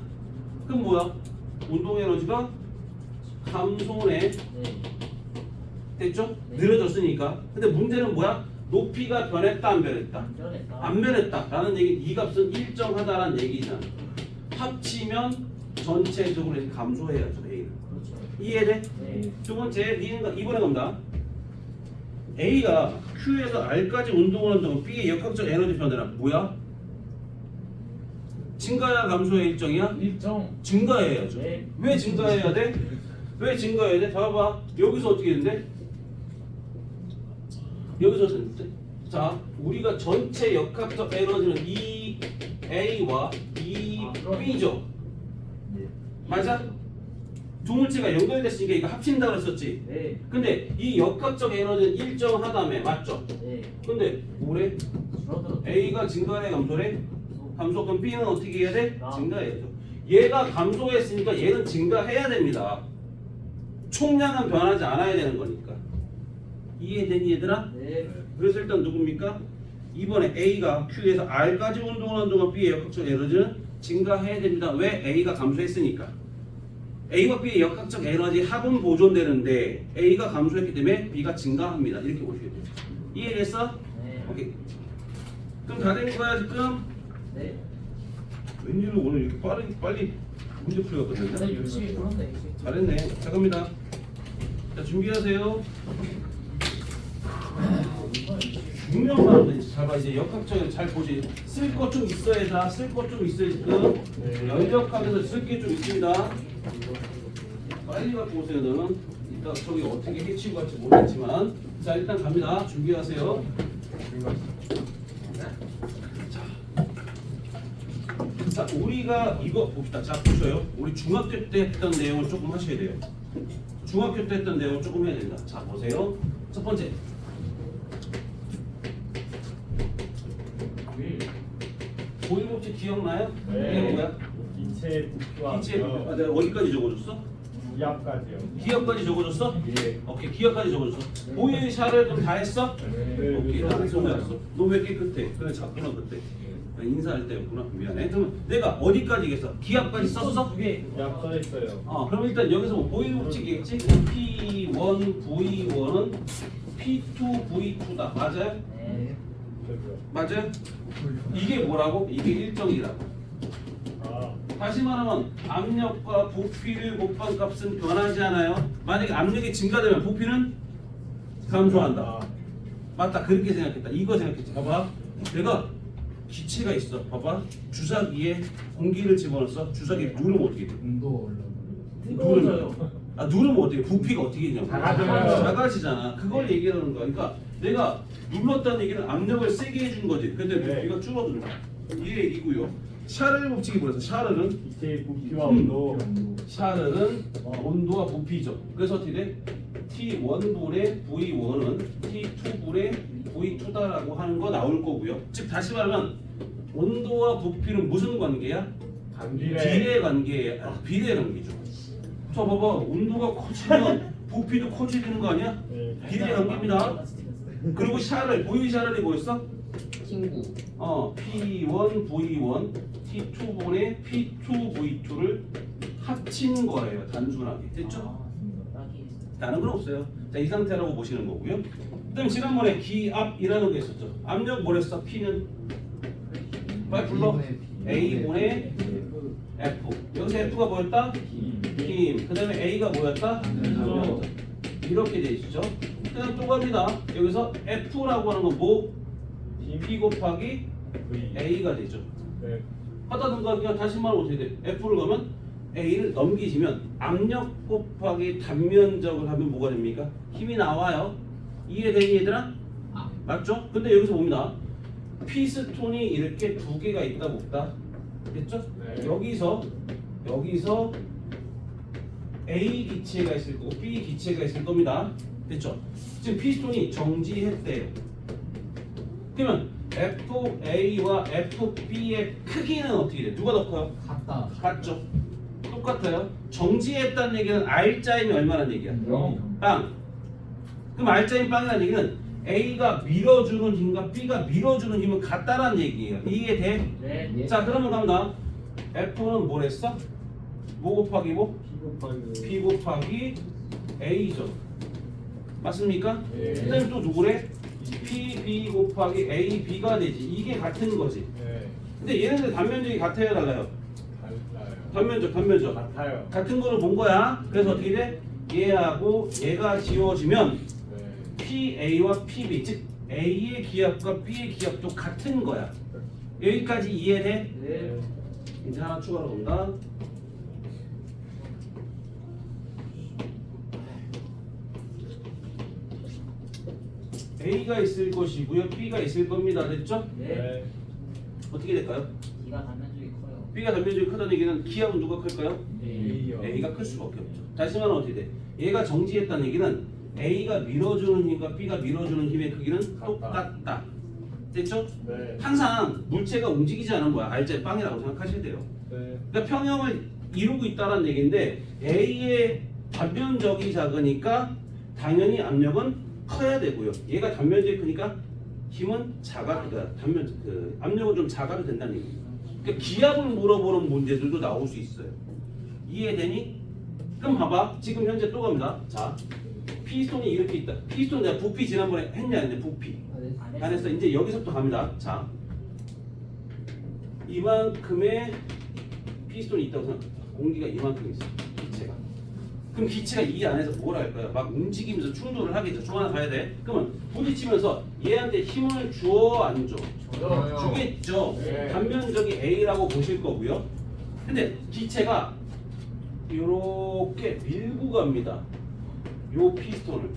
그럼 뭐야? 운동 에너지가 감소네. 됐죠? 네. 느려졌으니까. 근데 문제는 뭐야? 높이가 변했다, 안 변했다? 안전했다. 안 변했다라는 얘기, 이 값은 일정하다라는 얘기잖아. 합치면 전체적으로 이렇게 감소해야죠, A를. 그렇죠. 이해돼? 네. 두 번째, 이번에 갑니다. A가 Q에서 R까지 운동하는 동안 B의 역학적 에너지 변화는 뭐야? 증가야, 감소야, 일정이야? 일정. 증가해야죠. 네. 왜 증가해야 돼? 왜 증가해야 돼? 봐봐. 여기서 어떻게 된대? 여기서 된대. 자, 우리가 전체 역학적 에너지는 이 A와 이 B죠. 맞아? 두 물체가 연결됐으니까 이거 합친다고 했었지. 네. 근데 이 역학적 에너지는 일정하다며. 맞죠? 네. 근데 뭐래? 줄어들었죠. A가 증가해, 감소래? 감소. 그럼 B는 어떻게 해야 돼? 아. 증가해야죠. 얘가 감소했으니까 얘는 증가해야 됩니다. 총량은 변하지 않아야 되는 거니까. 이해되니 얘들아? 네. 그래서 일단 누굽니까? 이번에 A가 Q에서 R까지 운동하는 동안 B의 역학적 에너지는 증가해야 됩니다. 왜? A가 감소했으니까. A와 B의 역학적 에너지 합은 보존되는데 A가 감소했기 때문에 B가 증가합니다. 이렇게 보셔야 돼요. 이해됐어? 네. 오케이. 그럼 다 된 거야 지금? 네. 웬일로 오늘 이렇게 빨리 문제 풀렸거든요? 네, 열심히 풀었네. 잘했네. 자 갑니다. 자 준비하세요. 중요한 말은 잘 봐. 이제 역학적으로 잘 보지. 쓸 것 좀 있어야 쓸 것 좀 있어야 지금. 연력학에서 쓸 게 좀 있습니다. 빨리 갖고 오세요. 너는 이따 저기 어떻게 해치고 갈지 모르겠지만. 자 일단 갑니다. 준비하세요. 자 우리가 이거 봅시다. 자 보셔요. 우리 중학교 때 했던 내용을 조금 하셔야 돼요. 중학교 때 했던 내용을 조금 해야 됩니다. 자 보세요. 첫 번째. 보이복지 기억나요? 이게 뭐야? 기체 부피와 기체 내가 어디까지 적어줬어? 기압까지요. 기억까지 적어줬어? 예. 오케이 기억까지 적어줬어. 보이샤를 그럼 다 했어? 네. 오케이 나 손해였어. 너 왜 깨끗해? 그래 작구나 그때. 인사할 때였구나. 미안해. 그러면 내가 어디까지 얘기했어? 기압까지 썼어? 기압 써 있어요. 그럼 일단 여기서 뭐 보이복지겠지? P1 V1은 P2 V2다. 맞아요? 네. 저기요. 맞아요? 이게 뭐라고? 이게 일정이라고. 아, 다시 말하면 압력과 부피를 곱한 값은 변하지 않아요. 만약에 압력이 증가되면 부피는 감소한다. 아, 맞다. 그렇게 생각했다. 이거 생각했지. 봐봐. 내가 기체가 있어. 봐봐. 주사기에 공기를 집어넣었어. 주사기 누르면 어떻게 돼? 온도 올라. 뜨거워져요. 누르면 어떻게 돼? 부피가 어떻게 되냐고. 작아져요. 작아지잖아. 그걸 얘기하는 거야. 그러니까 내가 눌렀다는 얘기는 압력을 세게 해준 거지. 근데 네. 부피가 줄어든다. 이 얘기고요. 샤를 법칙이 뭐래서 샤르는 기체의 부피와 온도. 샤르는 온도와 부피죠. 그래서 어떻게 돼? T1분의 V1은 T2분의 V2다라고 하는 거 나올 거고요. 즉 다시 말하면 온도와 부피는 무슨 관계야? 비례 관계야. 비례 관계죠. 저 봐봐. 온도가 커지면 부피도 커지는 거 아니야? 네. 비례 관계입니다. 그리고 샤를 보이샤를이 뭐였어? 친구. P1 V1 T2분의 P2 V2를 합친 거예요. 단순하게. 됐죠? 딱히 다른 건 없어요. 자, 이 상태라고 보시는 거고요. 그다음 지난번에 기압이라는 게 있었죠. 압력 뭐랬어? P는 빨리 불러. A분의 F. 여기서 F가 뭐였다? 힘. 그다음에 A가 뭐였다? 압력. 이렇게 돼 있죠. 그다음 또 갑니다. 여기서 F라고 하는 건 뭐? P 곱하기 V. A가 되죠. 네. 하다 보니까 그냥 다시 말하면 어떻게 돼? F를 가면 A를 넘기시면 압력 곱하기 단면적을 하면 뭐가 됩니까? 힘이 나와요. 이해되니 얘들아? 맞죠? 근데 여기서 봅니다. 피스톤이 이렇게 두 개가 있다 봅다. 됐죠? 네. 여기서 A 기체가 있을 거고 B 기체가 있을 겁니다. 됐죠? 지금 피스톤이 정지했대요. 그러면 FA와 FB의 크기는 어떻게 돼? 누가 더 커요? 같다. 같죠? 똑같아요. 정지했다는 얘기는 R자임이 얼마란 얘기야? 빵. 그럼 R자임 빵이라는 얘기는 A가 밀어주는 힘과 B가 밀어주는 힘은 같다라는 얘기예요. 이해돼? 네. 자 그러면 갑니다. F는 뭐랬어? 뭐 곱하기 뭐? 비겁하게. B 곱하기 A죠. 맞습니까? 네. 그다음에 또 누구래? PB 곱하기 AB가 되지. 이게 같은 거지. 네. 근데 얘네들 단면적이 같아요, 달라요? 달라요. 단면적. 같아요. 같은 거를 본 거야. 그래서 어떻게 돼? 얘하고 얘가 지워지면 네. PA와 PB, 즉 A의 기압과 B의 기압도 같은 거야. 여기까지 이해돼? 네. 이제 하나 추가로 본다. A가 있을 것이고요, B가 있을 겁니다. 됐죠? 네. 어떻게 될까요? B가 단면적이 커요. B가 단면적이 크다는 얘기는 기압은 누가 클까요? A요. A가 클 수밖에 없죠. 다시 말하면 어떻게 돼? 얘가 정지했다는 얘기는 A가 밀어주는 힘과 B가 밀어주는 힘의 크기는 똑같다. 됐죠? 네. 항상 물체가 움직이지 않은 거야. R자의 빵이라고 생각하셔야 돼요. 네. 그러니까 평형을 이루고 있다는 얘기인데 A의 단면적이 작으니까 당연히 압력은 커야 되고요. 얘가 단면적이 크니까 힘은 작아니까 단면 그 압력은 좀 작아도 된다는 얘기예요. 그러니까 기압을 물어보는 문제들도 나올 수 있어요. 이해되니? 그럼 봐봐. 지금 현재 또 갑니다. 자, 피스톤이 이렇게 있다. 피스톤 내가 부피 지난번에 했냐 안 했냐? 부피. 안 했어. 이제 여기서부터 갑니다. 자, 이만큼의 피스톤이 있다고 생각합니다. 공기가 이만큼 있어. 기체가. 그럼 기체가 이 안에서 뭘 할까요? 막 움직이면서 충돌을 하겠죠. 중 하나 가야 돼. 그러면 부딪히면서 얘한테 힘을 주어 안 줘? 주겠죠. 네. 단면적이 A라고 보실 거고요. 근데 기체가 이렇게 밀고 갑니다. 요 피스톤을.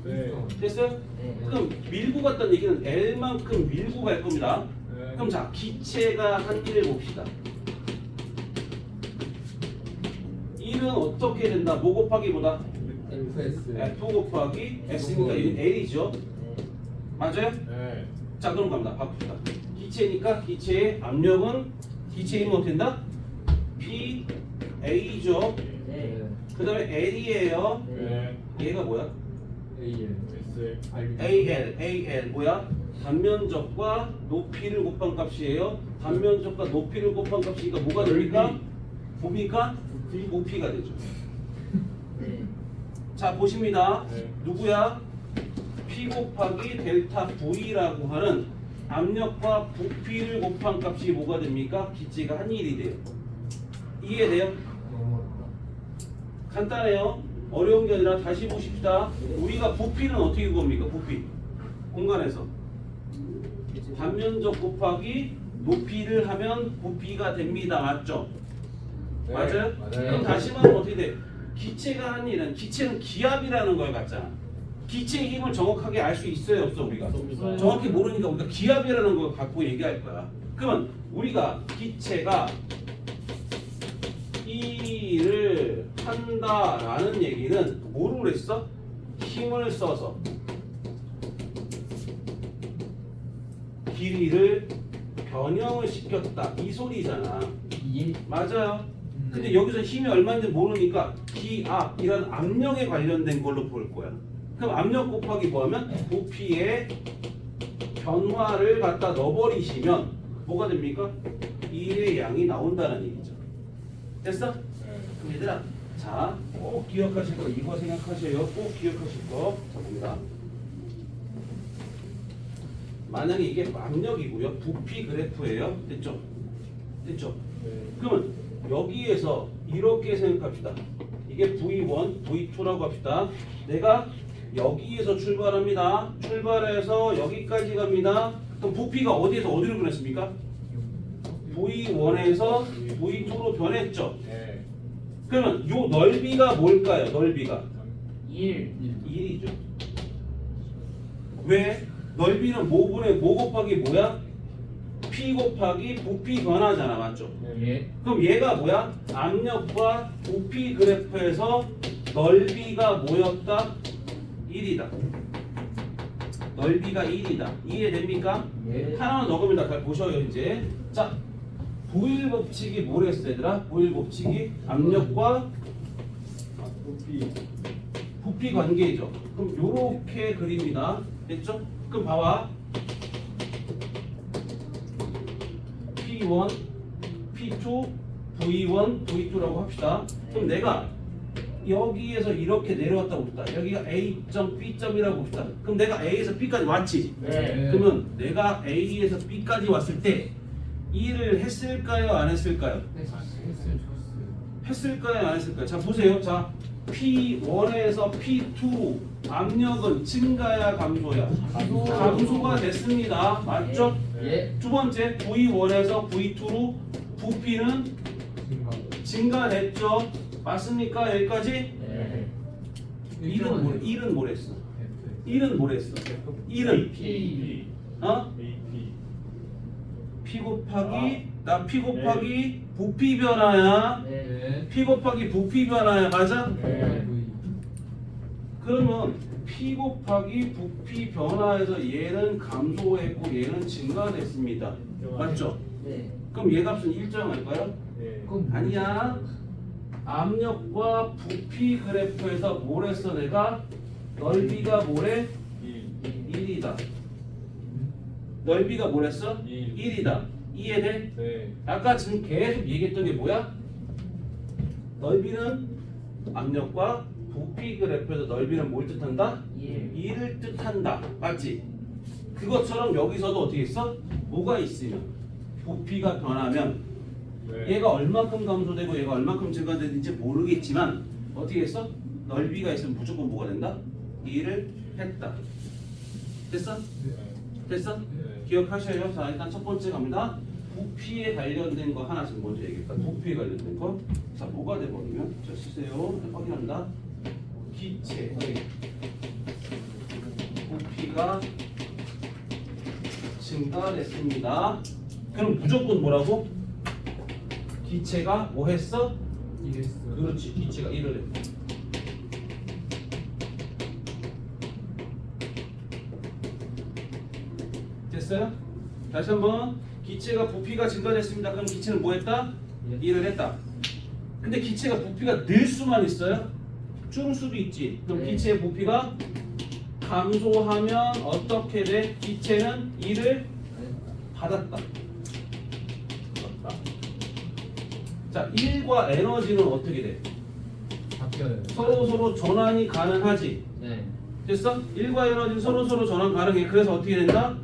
네. 됐어요? 네. 그럼 밀고 갔다는 얘기는 L만큼 밀고 갈 겁니다. 네. 그럼 자, 기체가 한 일을 봅시다. 1은 어떻게 된다? 뭐 곱하기 보다? FS. F 곱하기 X니까 이건 L이죠. 맞아요? 네. 자, 그럼 갑니다. 바꿉시다. 기체니까 기체의 압력은 기체의 힘은 어떻게 된다? P A죠. 네. 그 다음에 L이에요. 네. 얘가 뭐야? AL. S. AL 뭐야? 단면적과 높이를 곱한 값이에요. 단면적과 높이를 곱한 값이니까 뭐가 됩니까? 뭡니까? 부피가 되죠. 네. 자, 보십니다. 네. 누구야? P 곱하기 델타 V라고 하는 압력과 부피를 곱한 값이 뭐가 됩니까? 기체가 한 일이 돼요. 이해돼요? 너무 어렵다. 간단해요. 어려운 게 아니라 다시 보십시다. 우리가 부피는 어떻게 구합니까? 부피. 공간에서. 단면적 곱하기 높이를 하면 부피가 됩니다. 맞죠? 네. 맞아요? 맞아요. 그럼 다시 말하면 어떻게 돼? 기체가 한 일은 기체는 기압이라는 걸 갖잖아. 기체의 힘을 정확하게 알 수 있어요, 없어 우리가? 없어요. 정확히 모르니까 우리가 기압이라는 걸 갖고 얘기할 거야. 그러면 우리가 기체가 일을 한다라는 얘기는 뭐로 그랬어? 힘을 써서 길이를 변형을 시켰다 이 소리잖아. 맞아요. 근데 여기서 힘이 얼마인지 모르니까 기압이라는 압력에 관련된 걸로 볼 거야. 그럼 압력 곱하기 뭐하면 부피의 변화를 갖다 넣어버리시면 뭐가 됩니까? 1의 양이 나온다는 얘기죠. 됐어? 네. 그럼 얘들아, 자, 꼭 기억하실 거 이거 생각하셔요. 꼭 기억하실 거. 자, 봅니다. 만약에 이게 압력이고요. 부피 그래프예요. 됐죠? 됐죠? 네. 그러면 여기에서 이렇게 생각합시다. 이게 V1, V2라고 합시다. 내가 여기에서 출발합니다. 출발해서 여기까지 갑니다. 그럼 부피가 어디에서 어디로 변했습니까? V1에서 V2로 변했죠. 네. 그러면 요 넓이가 뭘까요? 넓이가 1. 1이죠. 왜? 넓이는 뭐분의 뭐 곱하기 뭐야? P 곱하기 부피 변화잖아. 맞죠? 예. 그럼 얘가 뭐야? 압력과 부피 그래프에서 넓이가 뭐였다? 1이다. 넓이가 1이다. 이해됩니까? 예. 하나만 넣어봅니다. 잘 보셔요 이제. 자, 보일 법칙이 뭐랬어 얘들아? 보일 법칙이 압력과 부피. 부피 관계이죠. 그럼 요렇게 그립니다. 됐죠? 그럼 봐봐. P1, P2, V1, V2라고 합시다. 그럼 내가 여기에서 이렇게 내려왔다고 봅시다. 여기가 A점, B점이라고 봅시다. 그럼 내가 A에서 B까지 왔지? 네. 그러면 내가 A에서 B까지 왔을 때 일을 했을까요? 안 했을까요? 했으면 좋겠어요. 했을까요? 안 했을까요? 자 보세요. 자 P1에서 P2로 압력은 증가야 감소야? 감소가 됐습니다. 맞죠? 예. 두 번째 V1에서 V2로 부피는 증가됐죠? 맞습니까? 여기까지? 네. 일은 뭐랬어? 일은 뭐랬어? 일은 P. 어? AP. P 곱하기 나 P 곱하기 부피 변화야. 네. P 곱하기 부피 변화야. 맞아? 네. 그러면 P 곱하기 부피 변화에서 얘는 감소했고 얘는 증가됐습니다. 맞죠? 네. 그럼 얘 값은 일정할까요? 네. 아니야. 압력과 부피 그래프에서 뭘 했어 내가? 넓이가 뭐래? 1. 1이다. 넓이가 뭐랬어? 1. 1이다. 이해돼? 네. 아까 지금 계속 얘기했던 게 뭐야? 넓이는 압력과 부피 그래프에서 넓이는 뭘 뜻한다? 1을 뜻한다. 맞지? 그것처럼 여기서도 어떻게 했어? 뭐가 있으면 부피가 변하면 네. 얘가 얼만큼 감소되고 얘가 얼만큼 증가되는지 모르겠지만 어떻게 했어? 넓이가 있으면 무조건 뭐가 된다? 1을 했다. 됐어? 됐어? 네. 기억하셔요. 자 일단 첫 번째 갑니다. 부피에 관련된 거 하나씩 먼저 얘기할까? 부피에 관련된 거. 자 뭐가 돼버리면 자 쓰세요. 확인합니다. 기체의 부피가 증가됐습니다. 그럼 무조건 뭐라고? 기체가 뭐 했어? 이랬어. 그렇지. 기체가 1을 했고. 됐어요? 다시 한번 기체가 부피가 증가됐습니다. 그럼 기체는 뭐 했다? 예. 1을 했다. 근데 기체가 부피가 늘 수만 있어요? 줄 수도 있지. 그럼 네. 기체의 부피가 감소하면 어떻게 돼? 기체는 1을 받았다. 자, 1과 에너지는 어떻게 돼? 바뀌어요. 서로 전환이 가능하지. 네. 됐어? 1과 에너지는 서로 전환 가능해. 그래서 어떻게 된다?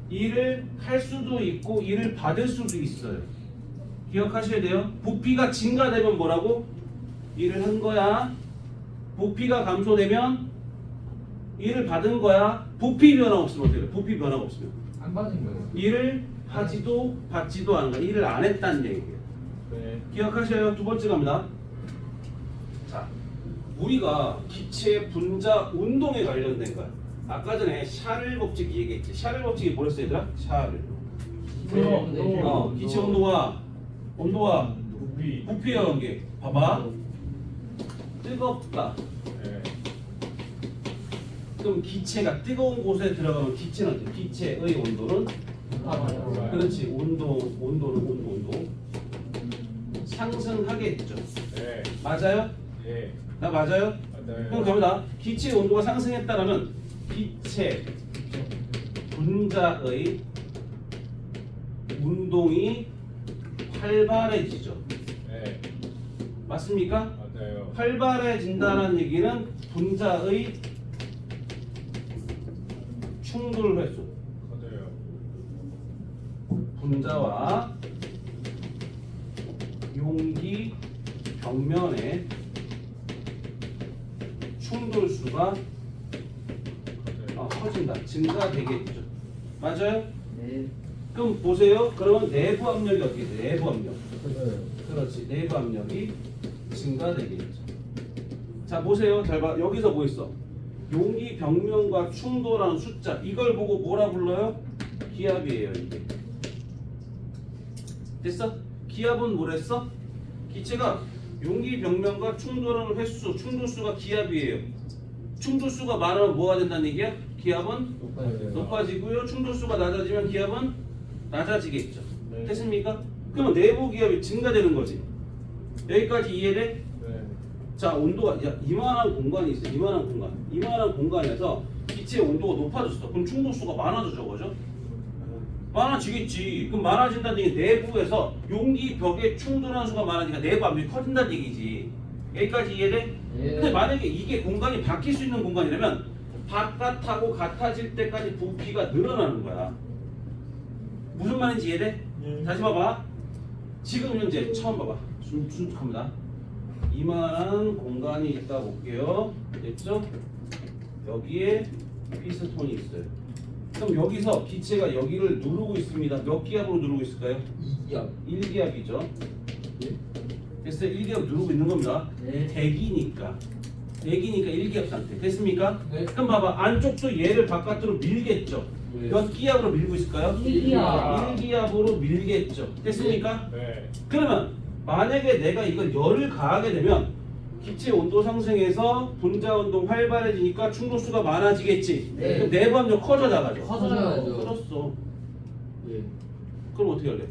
일을 할 수도 있고 일을 받을 수도 있어요. 기억하셔야 돼요. 부피가 증가되면 뭐라고? 일을 한 거야. 부피가 감소되면 일을 받은 거야. 부피 변화 없으면 어떻게 돼? 부피 변화가 없으면 안 받은 거예요. 일을 하지도 받지도 않은 거야. 일을 안 했다는 얘기예요. 네. 기억하셔요. 두 번째 갑니다. 자, 우리가 기체 분자 운동에 관련된 거야. 아까 전에 샤를 법칙 얘기했지. 샤를 법칙이 뭐였어 얘들아? 샤를. 네. 기체 온도와 부피. 부피의 관계. 봐봐. 뜨겁다. 네. 그럼 기체가 뜨거운 곳에 들어가면 기체는 어때? 기체의 온도는 그렇지. 온도 상승하겠죠. 네. 맞아요? 네. 나 맞아요? 맞아요. 그럼 갑니다. 기체의 온도가 상승했다라면 기체 분자의 운동이 활발해지죠. 네. 맞습니까? 맞아요. 활발해진다는 얘기는 분자의 충돌 횟수, 맞아요. 분자와 용기 벽면의 충돌수가 커진다, 증가되겠죠. 맞아요? 네. 그럼 보세요. 그러면 내부 압력이 어떻게 돼? 내부 압력. 그거요. 그렇지. 내부 압력이 증가되겠죠. 자 보세요. 잘 봐. 여기서 뭐 있어? 용기 벽면과 충돌하는 숫자. 이걸 보고 뭐라 불러요? 기압이에요. 이게. 됐어? 기압은 뭐랬어? 기체가 용기 벽면과 충돌하는 횟수, 충돌수가 기압이에요. 충돌수가 많으면 뭐가 된다는 얘기야? 기압은 높아져요. 높아지고요. 충돌수가 낮아지면 기압은 낮아지겠죠. 네. 됐습니까? 그러면 내부 기압이 증가되는 거지. 여기까지 이해돼? 네. 자, 온도가 이만한 공간이 있어. 이만한 공간에서 기체의 온도가 높아졌어. 그럼 충돌수가 많아져죠, 그죠? 많아지겠지. 그럼 많아진다는 얘기 내부에서 용기 벽에 충돌하는 수가 많아지니까 내부 압력이 커진다는 얘기지. 여기까지 이해돼? 예. 근데 만약에 이게 공간이 바뀔 수 있는 공간이라면 바깥하고 같아질 때까지 부피가 늘어나는 거야. 무슨 말인지 이해돼? 예. 다시 봐봐. 지금 현재 처음 봐봐. 순축합니다. 이만한 공간이 있다 볼게요. 됐죠? 여기에 피스톤이 있어요. 그럼 여기서 기체가 여기를 누르고 있습니다. 몇 기압으로 누르고 있을까요? 2기압. 1기압이죠. 예? 됐어요? 1기압 누르고 있는 겁니다. 네. 대기니까 1기압 상태. 됐습니까? 네. 그럼 봐봐. 안쪽도 얘를 바깥으로 밀겠죠. 네. 몇 기압으로 밀고 있을까요? 1기압. 1기압으로 밀겠죠. 됐습니까? 네. 그러면 만약에 내가 이걸 열을 가하게 되면 기체 온도 상승해서 분자 운동 활발해지니까 충돌수가 많아지겠지. 네. 그럼 내부 압력 커져 나가죠. 커져야죠. 그렇어. 예. 그럼 어떻게 할래?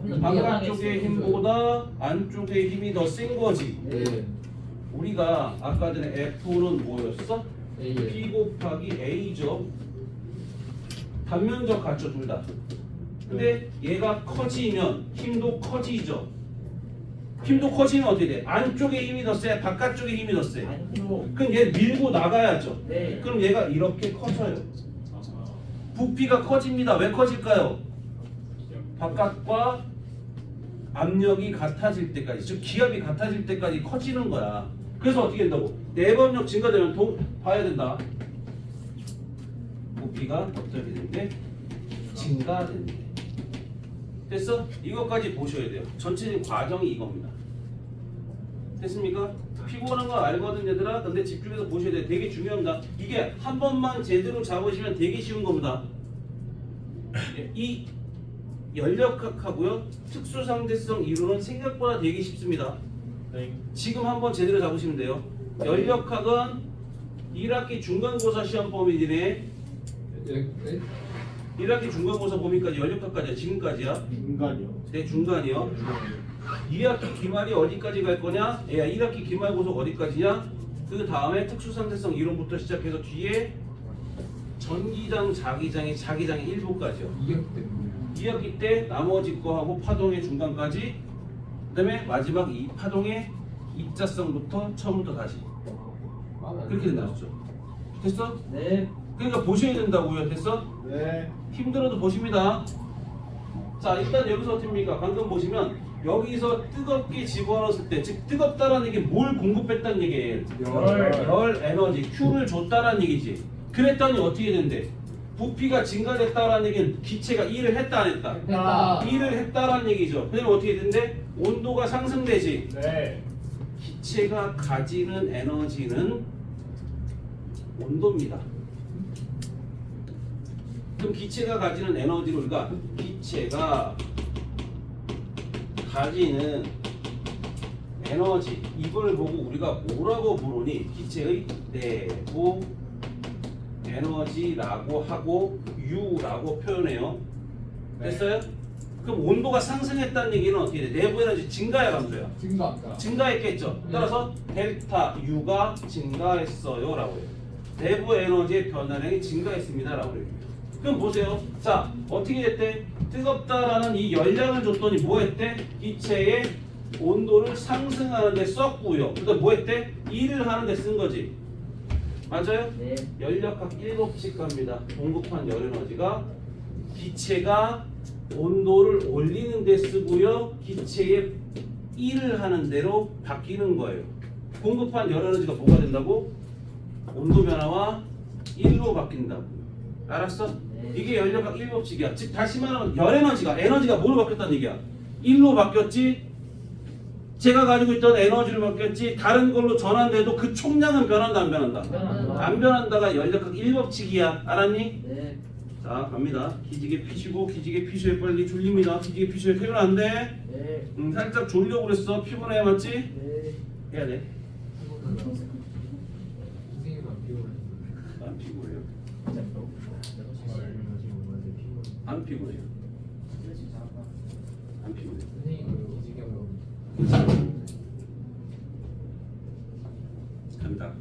좀더 바깥쪽의 힘보다 안쪽의 힘이 더 센 거지. 예. 우리가 아까 전에 F는 뭐였어? 예. P 곱하기 A죠. 단면적 같죠, 둘 다. 근데 얘가 커지면 힘도 커지죠. 힘도 커지면 어떻게 돼? 안쪽에 힘이 더 세, 바깥쪽에 힘이 더 세. 안쪽. 그럼 얘 밀고 나가야죠. 네. 그럼 얘가 이렇게 커져요. 아하. 부피가 커집니다. 왜 커질까요? 바깥과 압력이 같아질 때까지, 즉 기압이 같아질 때까지 커지는 거야. 그래서 어떻게 된다고? 내부 압력 증가되면 봐야 된다. 부피가 어떻게 되는데? 증가되는데. 됐어? 이것까지 보셔야 돼요. 전체적인 과정이 이겁니다. 됐습니까? 피곤한 거 알거든 얘들아. 근데 집중해서 보셔야 돼요. 되게 중요합니다. 이게 한 번만 제대로 잡으시면 되게 쉬운 겁니다. 이 연력학하고요 특수상대성 이론은 생각보다 되게 쉽습니다. 네. 지금 한번 제대로 잡으시면 돼요. 연력학은 1학기 중간고사 시험 범위이네. 예. 1학기 중간고사 범위까지 연력학까지야. 지금까지야. 인간이요. 네, 중간이요. 2학기 기말이 어디까지 갈 거냐? 야, 1학기 기말고사 어디까지냐? 그 다음에 특수상대성 이론부터 시작해서 뒤에 전기장, 자기장의 1부까지요. 2기압 때문에. 2학기 때 나머지 거하고 파동의 중간까지, 그 다음에 마지막 이 파동의 입자성부터 처음부터 다시 그렇게 된다죠. 됐어? 네. 그러니까 보셔야 된다고요. 됐어? 네. 힘들어도 보십니다. 자, 일단 여기서 어떻습니까? 방금 보시면 여기서 뜨겁게 집어넣었을 때, 즉 뜨겁다라는 얘기 뭘 공급했다는 얘기예요. 열 에너지 Q를 줬다라는 얘기지. 그랬더니 어떻게 된대? 부피가 증가됐다라는 얘기는 기체가 일을 했다 안 했다? 했다. 일을 했다라는 얘기죠. 그러면 어떻게 된대? 온도가 상승되지. 네. 기체가 가지는 에너지는 온도입니다. 그럼 기체가 가지는 에너지를 우리가 기체가 가지는 에너지, 이걸 보고 우리가 뭐라고 부르니? 기체의 내부 에너지라고 하고 U라고 표현해요. 됐어요? 그럼 온도가 상승했다는 얘기는 어떻게 돼? 내부 에너지 증가야 감소야? 증가합니다. 증가했겠죠. 따라서 델타 U가 증가했어요 라고 해요. 내부 에너지의 변화량이 증가했습니다 라고 해요. 그럼 보세요. 자, 어떻게 됐대? 뜨겁다라는 이 열량을 줬더니 뭐 했대? 기체의 온도를 상승하는 데 썼고요. 그다음 뭐 했대? 일을 하는 데 쓴 거지. 맞아요? 네. 연력학 1법칙 갑니다. 공급한 열 에너지가 기체가 온도를 올리는 데 쓰고요. 기체의 일을 하는 대로 바뀌는 거예요. 공급한 열 에너지가 뭐가 된다고? 온도 변화와 일로 바뀐다고. 알았어? 네. 이게 연력학 1법칙이야. 즉 다시 말하면 열 에너지가 뭐로 바뀌었다는 얘기야. 일로 바뀌었지. 제가 가지고 있던 에너지로 바뀌었지. 다른 걸로 전환돼도 그 총량은 변한다 안 변한다? 변한다. 안 변한다가 연력학 1법칙이야. 알았니? 네. 자, 갑니다. 기지개 피시고 기지개 피시에 빨리 졸립니다. 기지개 피시에 퇴근 안 돼. 네. 살짝 졸려고 그랬어. 피곤해 맞지? 네. 해야 돼. 선생님 안 비워요. 안 피곤해요? 안 피곤해요? 안 피곤해요? 선생님 기지개로 갑니다.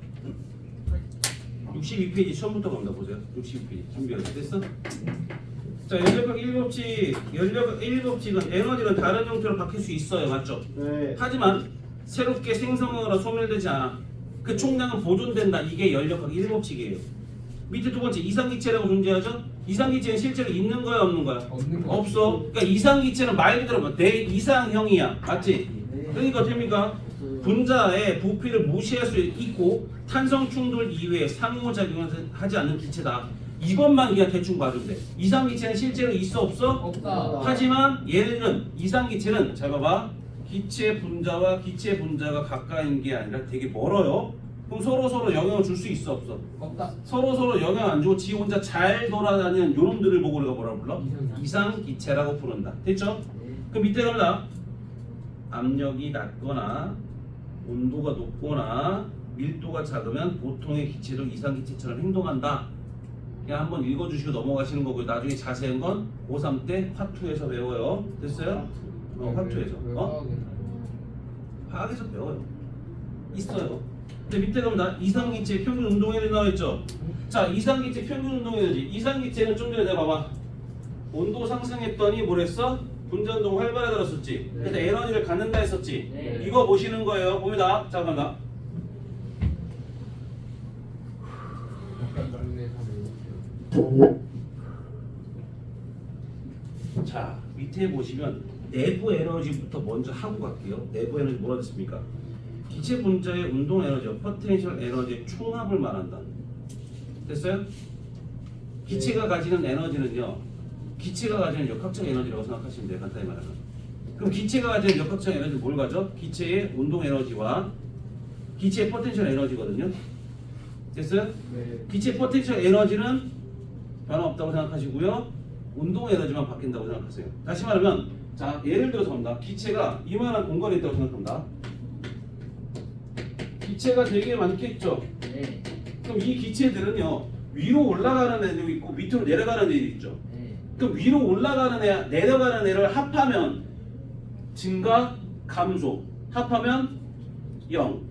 62페이지 처음부터 갑니다. 보세요. 62페이지 준비가 됐어? 자, 연력학 1법칙, 연력학 1법칙은 에너지는 다른 형태로 바뀔 수 있어요. 맞죠? 네. 하지만 새롭게 생성하거나 소멸되지 않아. 그 총량은 보존된다. 이게 연력학 1법칙이에요. 밑에 두 번째 이상기체라고 존재하죠? 이상기체는 실제로 있는 거야 없는 거야? 없는 거 없어. 그러니까 이상기체는 말 그대로 뭐 내 이상형이야. 맞지? 그러니까 됩니까? 분자의 부피를 무시할 수 있고 탄성 충돌 이외에 상호작용을 하지 않는 기체다. 이것만 그냥 대충 봐주면 돼. 이상기체는 실제로 있어 없어? 없다. 하지만 얘네들은 이상기체는 잘 봐봐. 기체 분자와 기체 분자가 가까이인 게 아니라 되게 멀어요. 그럼 서로 영향을 줄 수 있어 없어? 없다. 서로 영향 안 주고 지 혼자 잘 돌아다니는 요놈들을 보고 우리가 뭐라 불러? 이상기체라고 부른다. 됐죠? 그럼 밑에 갑니다. 압력이 낮거나 온도가 높거나 밀도가 작으면 보통의 기체도 이상기체처럼 행동한다. 그냥 한번 읽어주시고 넘어가시는 거고요. 나중에 자세한 건 고3 때 화투에서 배워요. 됐어요? 화투에서. 화학에서 배워요. 있어요. 근데 밑에 가면 이상기체 평균 운동에너지 나와있죠? 자, 이상기체 평균 운동에너지. 이상기체는 좀 전에 내가 봐봐. 온도 상승했더니 뭐랬어? 분자운동 활발해졌었지. 그래서 에너지를 갖는다 했었지. 네. 이거 보시는 거예요. 봅니다. 자, 간다. 자, 밑에 보시면 내부 에너지부터 먼저 하고 갈게요. 내부 에너지 뭐라 됐습니까? 기체 분자의 운동 에너지와 포텐셜 에너지의 총합을 말한다. 됐어요? 기체가 가지는 에너지는요. 기체가 가지는 역학적 에너지라고 생각하시면 돼요. 간단히 말하면. 그럼 기체가 가지는 역학적 에너지는 뭘 가져? 기체의 운동 에너지와 기체의 포텐셜 에너지거든요. 됐어요? 네. 기체 포텐셜 에너지는 변화 없다고 생각하시고요. 운동 에너지만 바뀐다고 생각하세요. 다시 말하면 자, 예를 들어서 갑니다. 기체가 이만한 공간에 있다고 생각합니다. 기체가 되게 많겠죠. 네. 그럼 이 기체들은요. 위로 올라가는 애도 있고 밑으로 내려가는 애도 있죠. 네. 그럼 위로 올라가는 애, 내려가는 애를 합하면 증가, 감소. 합하면 0.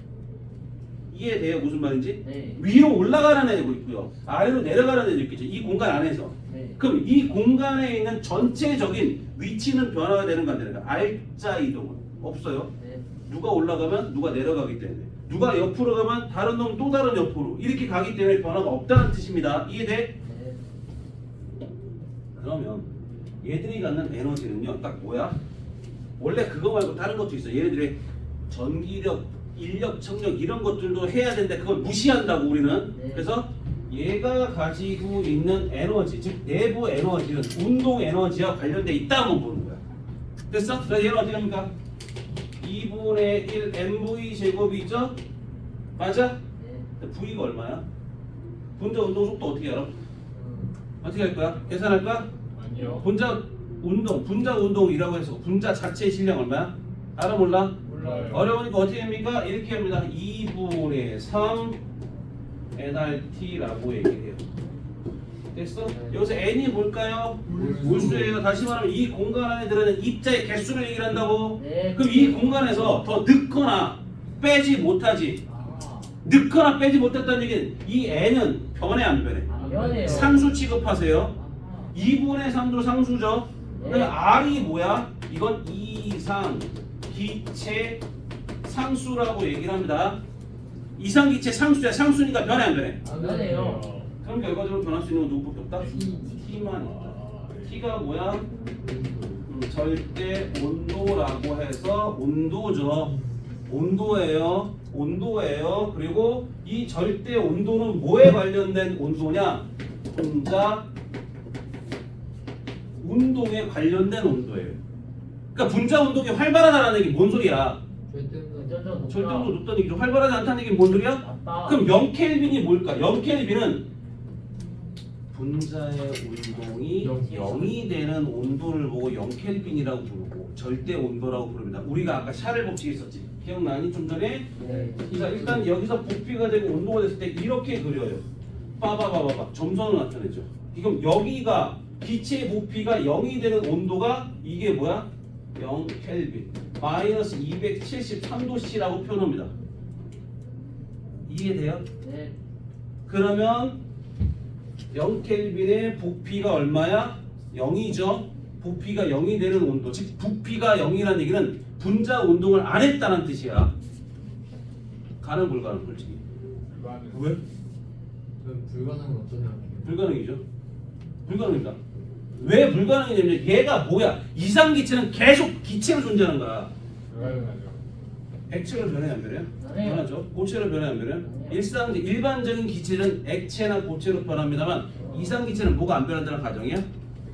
이해돼요? 무슨 말인지? 네. 위로 올라가는 애도 있고요. 아래로 내려가는 애도 있겠죠. 이 공간 안에서. 네. 그럼 이 공간에 있는 전체적인 위치는 변화가 되는 거 안 되는 거? 알자 이동은 없어요. 네. 누가 올라가면 누가 내려가기 때문에. 누가 옆으로 가면 다른 놈 또 다른 옆으로. 이렇게 가기 때문에 변화가 없다는 뜻입니다. 이해돼? 네. 그러면 얘들이 갖는 에너지는요. 딱 뭐야? 원래 그거 말고 다른 것도 있어. 얘네들의 전기력, 인력, 청력 이런 것들도 해야 되는데 그걸 무시한다고 우리는. 네. 그래서 얘가 가지고 있는 에너지, 즉 내부 에너지는 운동 에너지와 관련돼 있다고 보는 거야. 됐어? 그래서 얘는 어떻게 합니까? 2분의 1 mv 제곱이죠? 맞아? 네. v가 얼마야? 분자 운동 속도 어떻게 알아? 어떻게 할 거야? 계산할 거야? 아니요. 분자 운동이라고 해서 분자 자체의 질량 얼마야? 알아 몰라? 몰라요. 어려우니까 어떻게 합니까? 이렇게 합니다. 2분의 3 nRT라고 얘기해요. 됐어? 여기서 n이 뭘까요? 몰수예요. 다시 말하면 이 공간 안에 들어있는 입자의 개수를 얘기를 한다고. 네. 그럼 이 공간에서 더 넣거나 빼지 못하지. 아. 넣거나 빼지 못했다는 얘기는 이 n은 변해 안 변해? 안 변해요. 상수 취급하세요. 아. 2분의 3도 상수죠. 네. 그러면 R이 뭐야? 이건 이상 기체 상수라고 얘기를 합니다. 이상 기체 상수야. 상수니까 변해 안 변해? 안 변해요. 그럼 결과적으로 변할 수 있는 건 누구밖에 없다? T만 있다. 아, 네. T가 뭐야? 절대 온도라고 해서 온도죠. 온도예요. 온도예요. 그리고 이 절대 온도는 뭐에 관련된 온도냐? 분자 운동에 관련된 온도예요. 그러니까 분자 운동이 활발하다는 얘기 뭔 소리야? 절대 온도 높다는 얘기죠. 활발하지 않다는 얘기는 뭔 소리야? 맞다. 그럼 0켈빈이 뭘까? 0켈빈은 분자의 운동이 0이 되는 온도를 보고 0켈빈이라고 부르고 절대 온도라고 부릅니다. 우리가 아까 샤를 법칙 있었지. 기억나니? 좀 전에? 네. 자, 일단 여기서 부피가 되고 온도가 됐을 때 이렇게 그려요. 봐봐. 점선을 나타내죠. 지금 여기가 기체의 부피가 0이 되는 온도가 이게 뭐야? 0 켈빈 마이너스 273도씨라고 표현합니다. 이해돼요? 네. 그러면 0 켈빈의 부피가 얼마야? 0이죠. 부피가 0이 되는 온도, 즉 부피가 0이라는 얘기는 분자 운동을 안 했다는 뜻이야. 가능 불가능 솔직히? 왜? 그럼 불가능은 어떤 생각이에요? 불가능이죠. 불가능입니다. 왜 불가능이냐면 얘가 뭐야? 이상기체는 계속 기체로 존재하는 거야. 불가능하죠. 액체로 변해 안 변해요? 네. 변하죠. 고체로 변해 안 변해요? 일반적인 기체는 액체나 고체로 변합니다만 이상기체는 뭐가 안 변한다는 가정이야?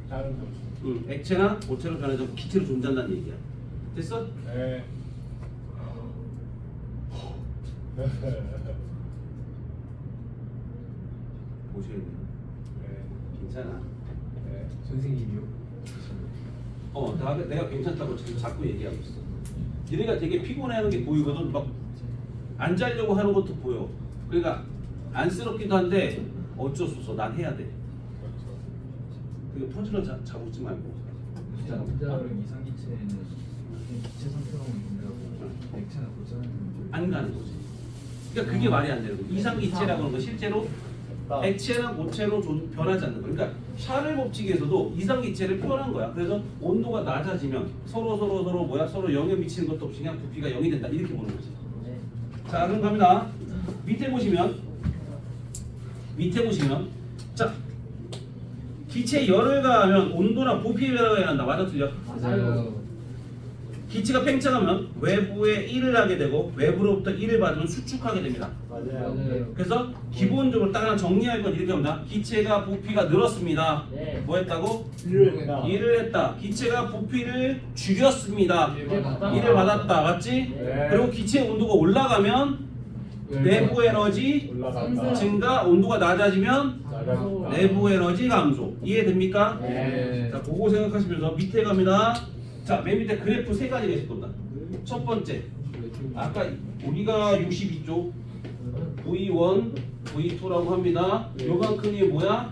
다른 점. 액체나 고체로 변해서 기체로 존재한다는 얘기야. 됐어? 네. 보셔야 돼요. 네. 괜찮아. 네. 선생님이요? 내가 괜찮다고 지금 자꾸 얘기하고 있어. 얘네가 되게 피곤해하는 게 보이거든. 막 안 자려고 하는 것도 보여. 그러니까 안쓰럽기도 한데 어쩔 수 없어. 난 해야 돼. 그렇죠. 그게 퍼즐을 잡지 말고. 남자랑 이상기체는 기체 상태로만 존재하고 액체나 고체는 안 가는 거지. 그러니까 그게 말이 안 되는 거야. 이상기체라고 하는 건 실제로 액체나 고체로 변하지 않는 거야. 그러니까 샤를 법칙에서도 이상기체를 표현한 거야. 그래서 온도가 낮아지면 서로 뭐야? 서로 영향 미치는 것도 없이 그냥 부피가 0이 된다. 이렇게 보는 거지. 네. 자, 그럼 갑니다. 밑에 보시면 자, 기체에 열을 가하면 온도나 부피의 변화가 일어난다. 맞아 틀려? 맞아요. 기체가 팽창하면 외부에 1을 하게 되고 외부로부터 1을 받으면 수축하게 됩니다. 맞아요. 그래서 기본적으로 딱 하나 정리할 건 이렇게 합니다. 기체가 부피가 늘었습니다. 네. 뭐 했다고? 일을 했다. 일을 했다. 기체가 부피를 줄였습니다. 일을 받았다. 일을 받았다. 맞지? 네. 그리고 기체 온도가 올라가면 내부 에너지 올라간다. 증가, 온도가 낮아지면 나가다. 내부 에너지 감소. 이해됩니까? 네. 자, 그거 생각하시면서 밑에 갑니다. 자, 맨 밑에 그래프 세 가지가 있을 겁니다. 첫 번째, 아까 우리가 62쪽 V1, V2라고 합니다. 요만큼이 뭐야?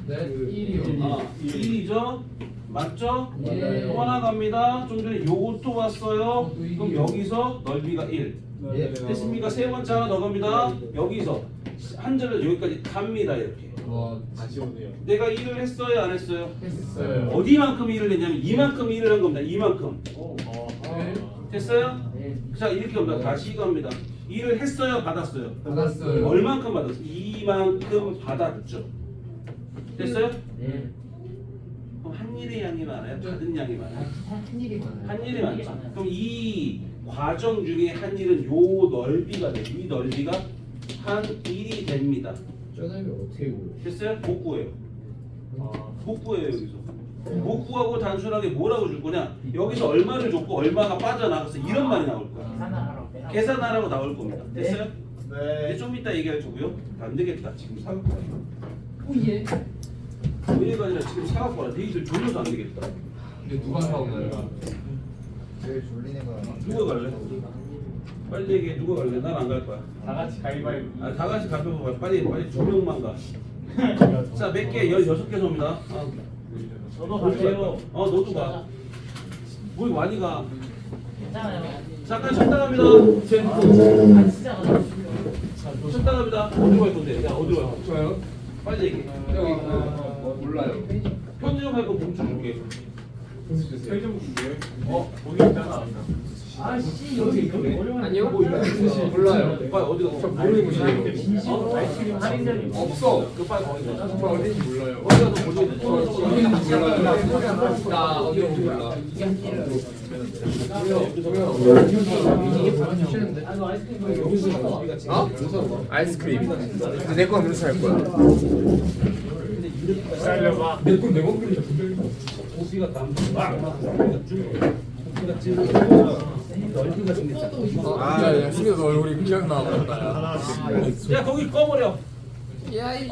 네, 1이요. 1이죠? 맞죠? 네. 또 하나 갑니다. 좀 전에 요것도 왔어요. 또 그럼 이게요. 여기서 넓이가 1. 예. 됐습니까? 세 번째 하나 더 갑니다. 여기서 한 절을 여기까지 갑니다. 이렇게. 와, 다시 오네요. 내가 일을 했어요? 안 했어요? 했어요. 어디만큼 일을 했냐면 이만큼 일을 한 겁니다. 이만큼. 네. 됐어요? 네. 자, 이렇게 갑니다. 다시 갑니다. 일을 했어요? 받았어요? 받았어요. 얼만큼 받았어요? 이만큼 받았죠. 됐어요? 네. 그럼 한 일의 양이 많아요? 받은 양이 많아요? 한 일이 많아요. 한 일이 많죠. 그럼 이 과정 중에 한 일은 요 넓이가 돼요. 이 넓이가 한 1이 됩니다. 쩌다면 어떻게 구해요? 됐어요? 복구예요. 복구예요 여기서. 복구하고 단순하게 뭐라고 줄 거냐? 여기서 얼마를 줬고 얼마가 빠져나가서 이런 말이 나올 거야. 계산하라고. 계산하라고 나올 겁니다. 됐어요? 네. 이제 좀 이따 얘기할 거고요. 안 되겠다. 지금 사갖고 와요. 오예. 우리가 아니라 지금 사갖고 와라. 너희들 졸려서 안 되겠다. 근데 누가 사오나요? 제일 졸린 애가 누가 갈래? 빨리 얘기해. 누가 갈래? 난 안 갈 거야. 다 같이 가위바위보. 다 같이 가면 가. 빨리 두 명만 가. 자, 몇 개? 16개 섭니다. 저도 갈게요. 너도 가. 뭘 많이 가. 괜찮아요. 잠깐 쉬었다 갑니다. 아 진짜 맞아. 쉬었다 갑니다. 어디로 갈 건데? 야, 어디로 갈 건데? 저요? 빨리 얘기해. 여기 몰라요. 편의점 갈 거 봉투 줄게. 편의점 준비해. 거기 있잖아. 아씨 여기 어려운. 아니요. 몰라요. 빨리 어디 가? 저 모르는 곳이에요. 진심 아이스크림 할인점이 없어. 그 빨리 거기 가. 저 어딘지 몰라요. 어디 가서 보지? 어딘지 몰라요. 나 어딘지 몰라. 아이고 아이스크림 어? 아이스크림. 근데 내 거는 무슨 살 거야? 기다려봐. 내건 내가 끓이자. 고기가 담. 고기가 지금 넓이가 생겼잖아. 야, 야, 신경 너 얼굴이 그냥 나왔다. 야, 거기 꺼버려. 야, 이.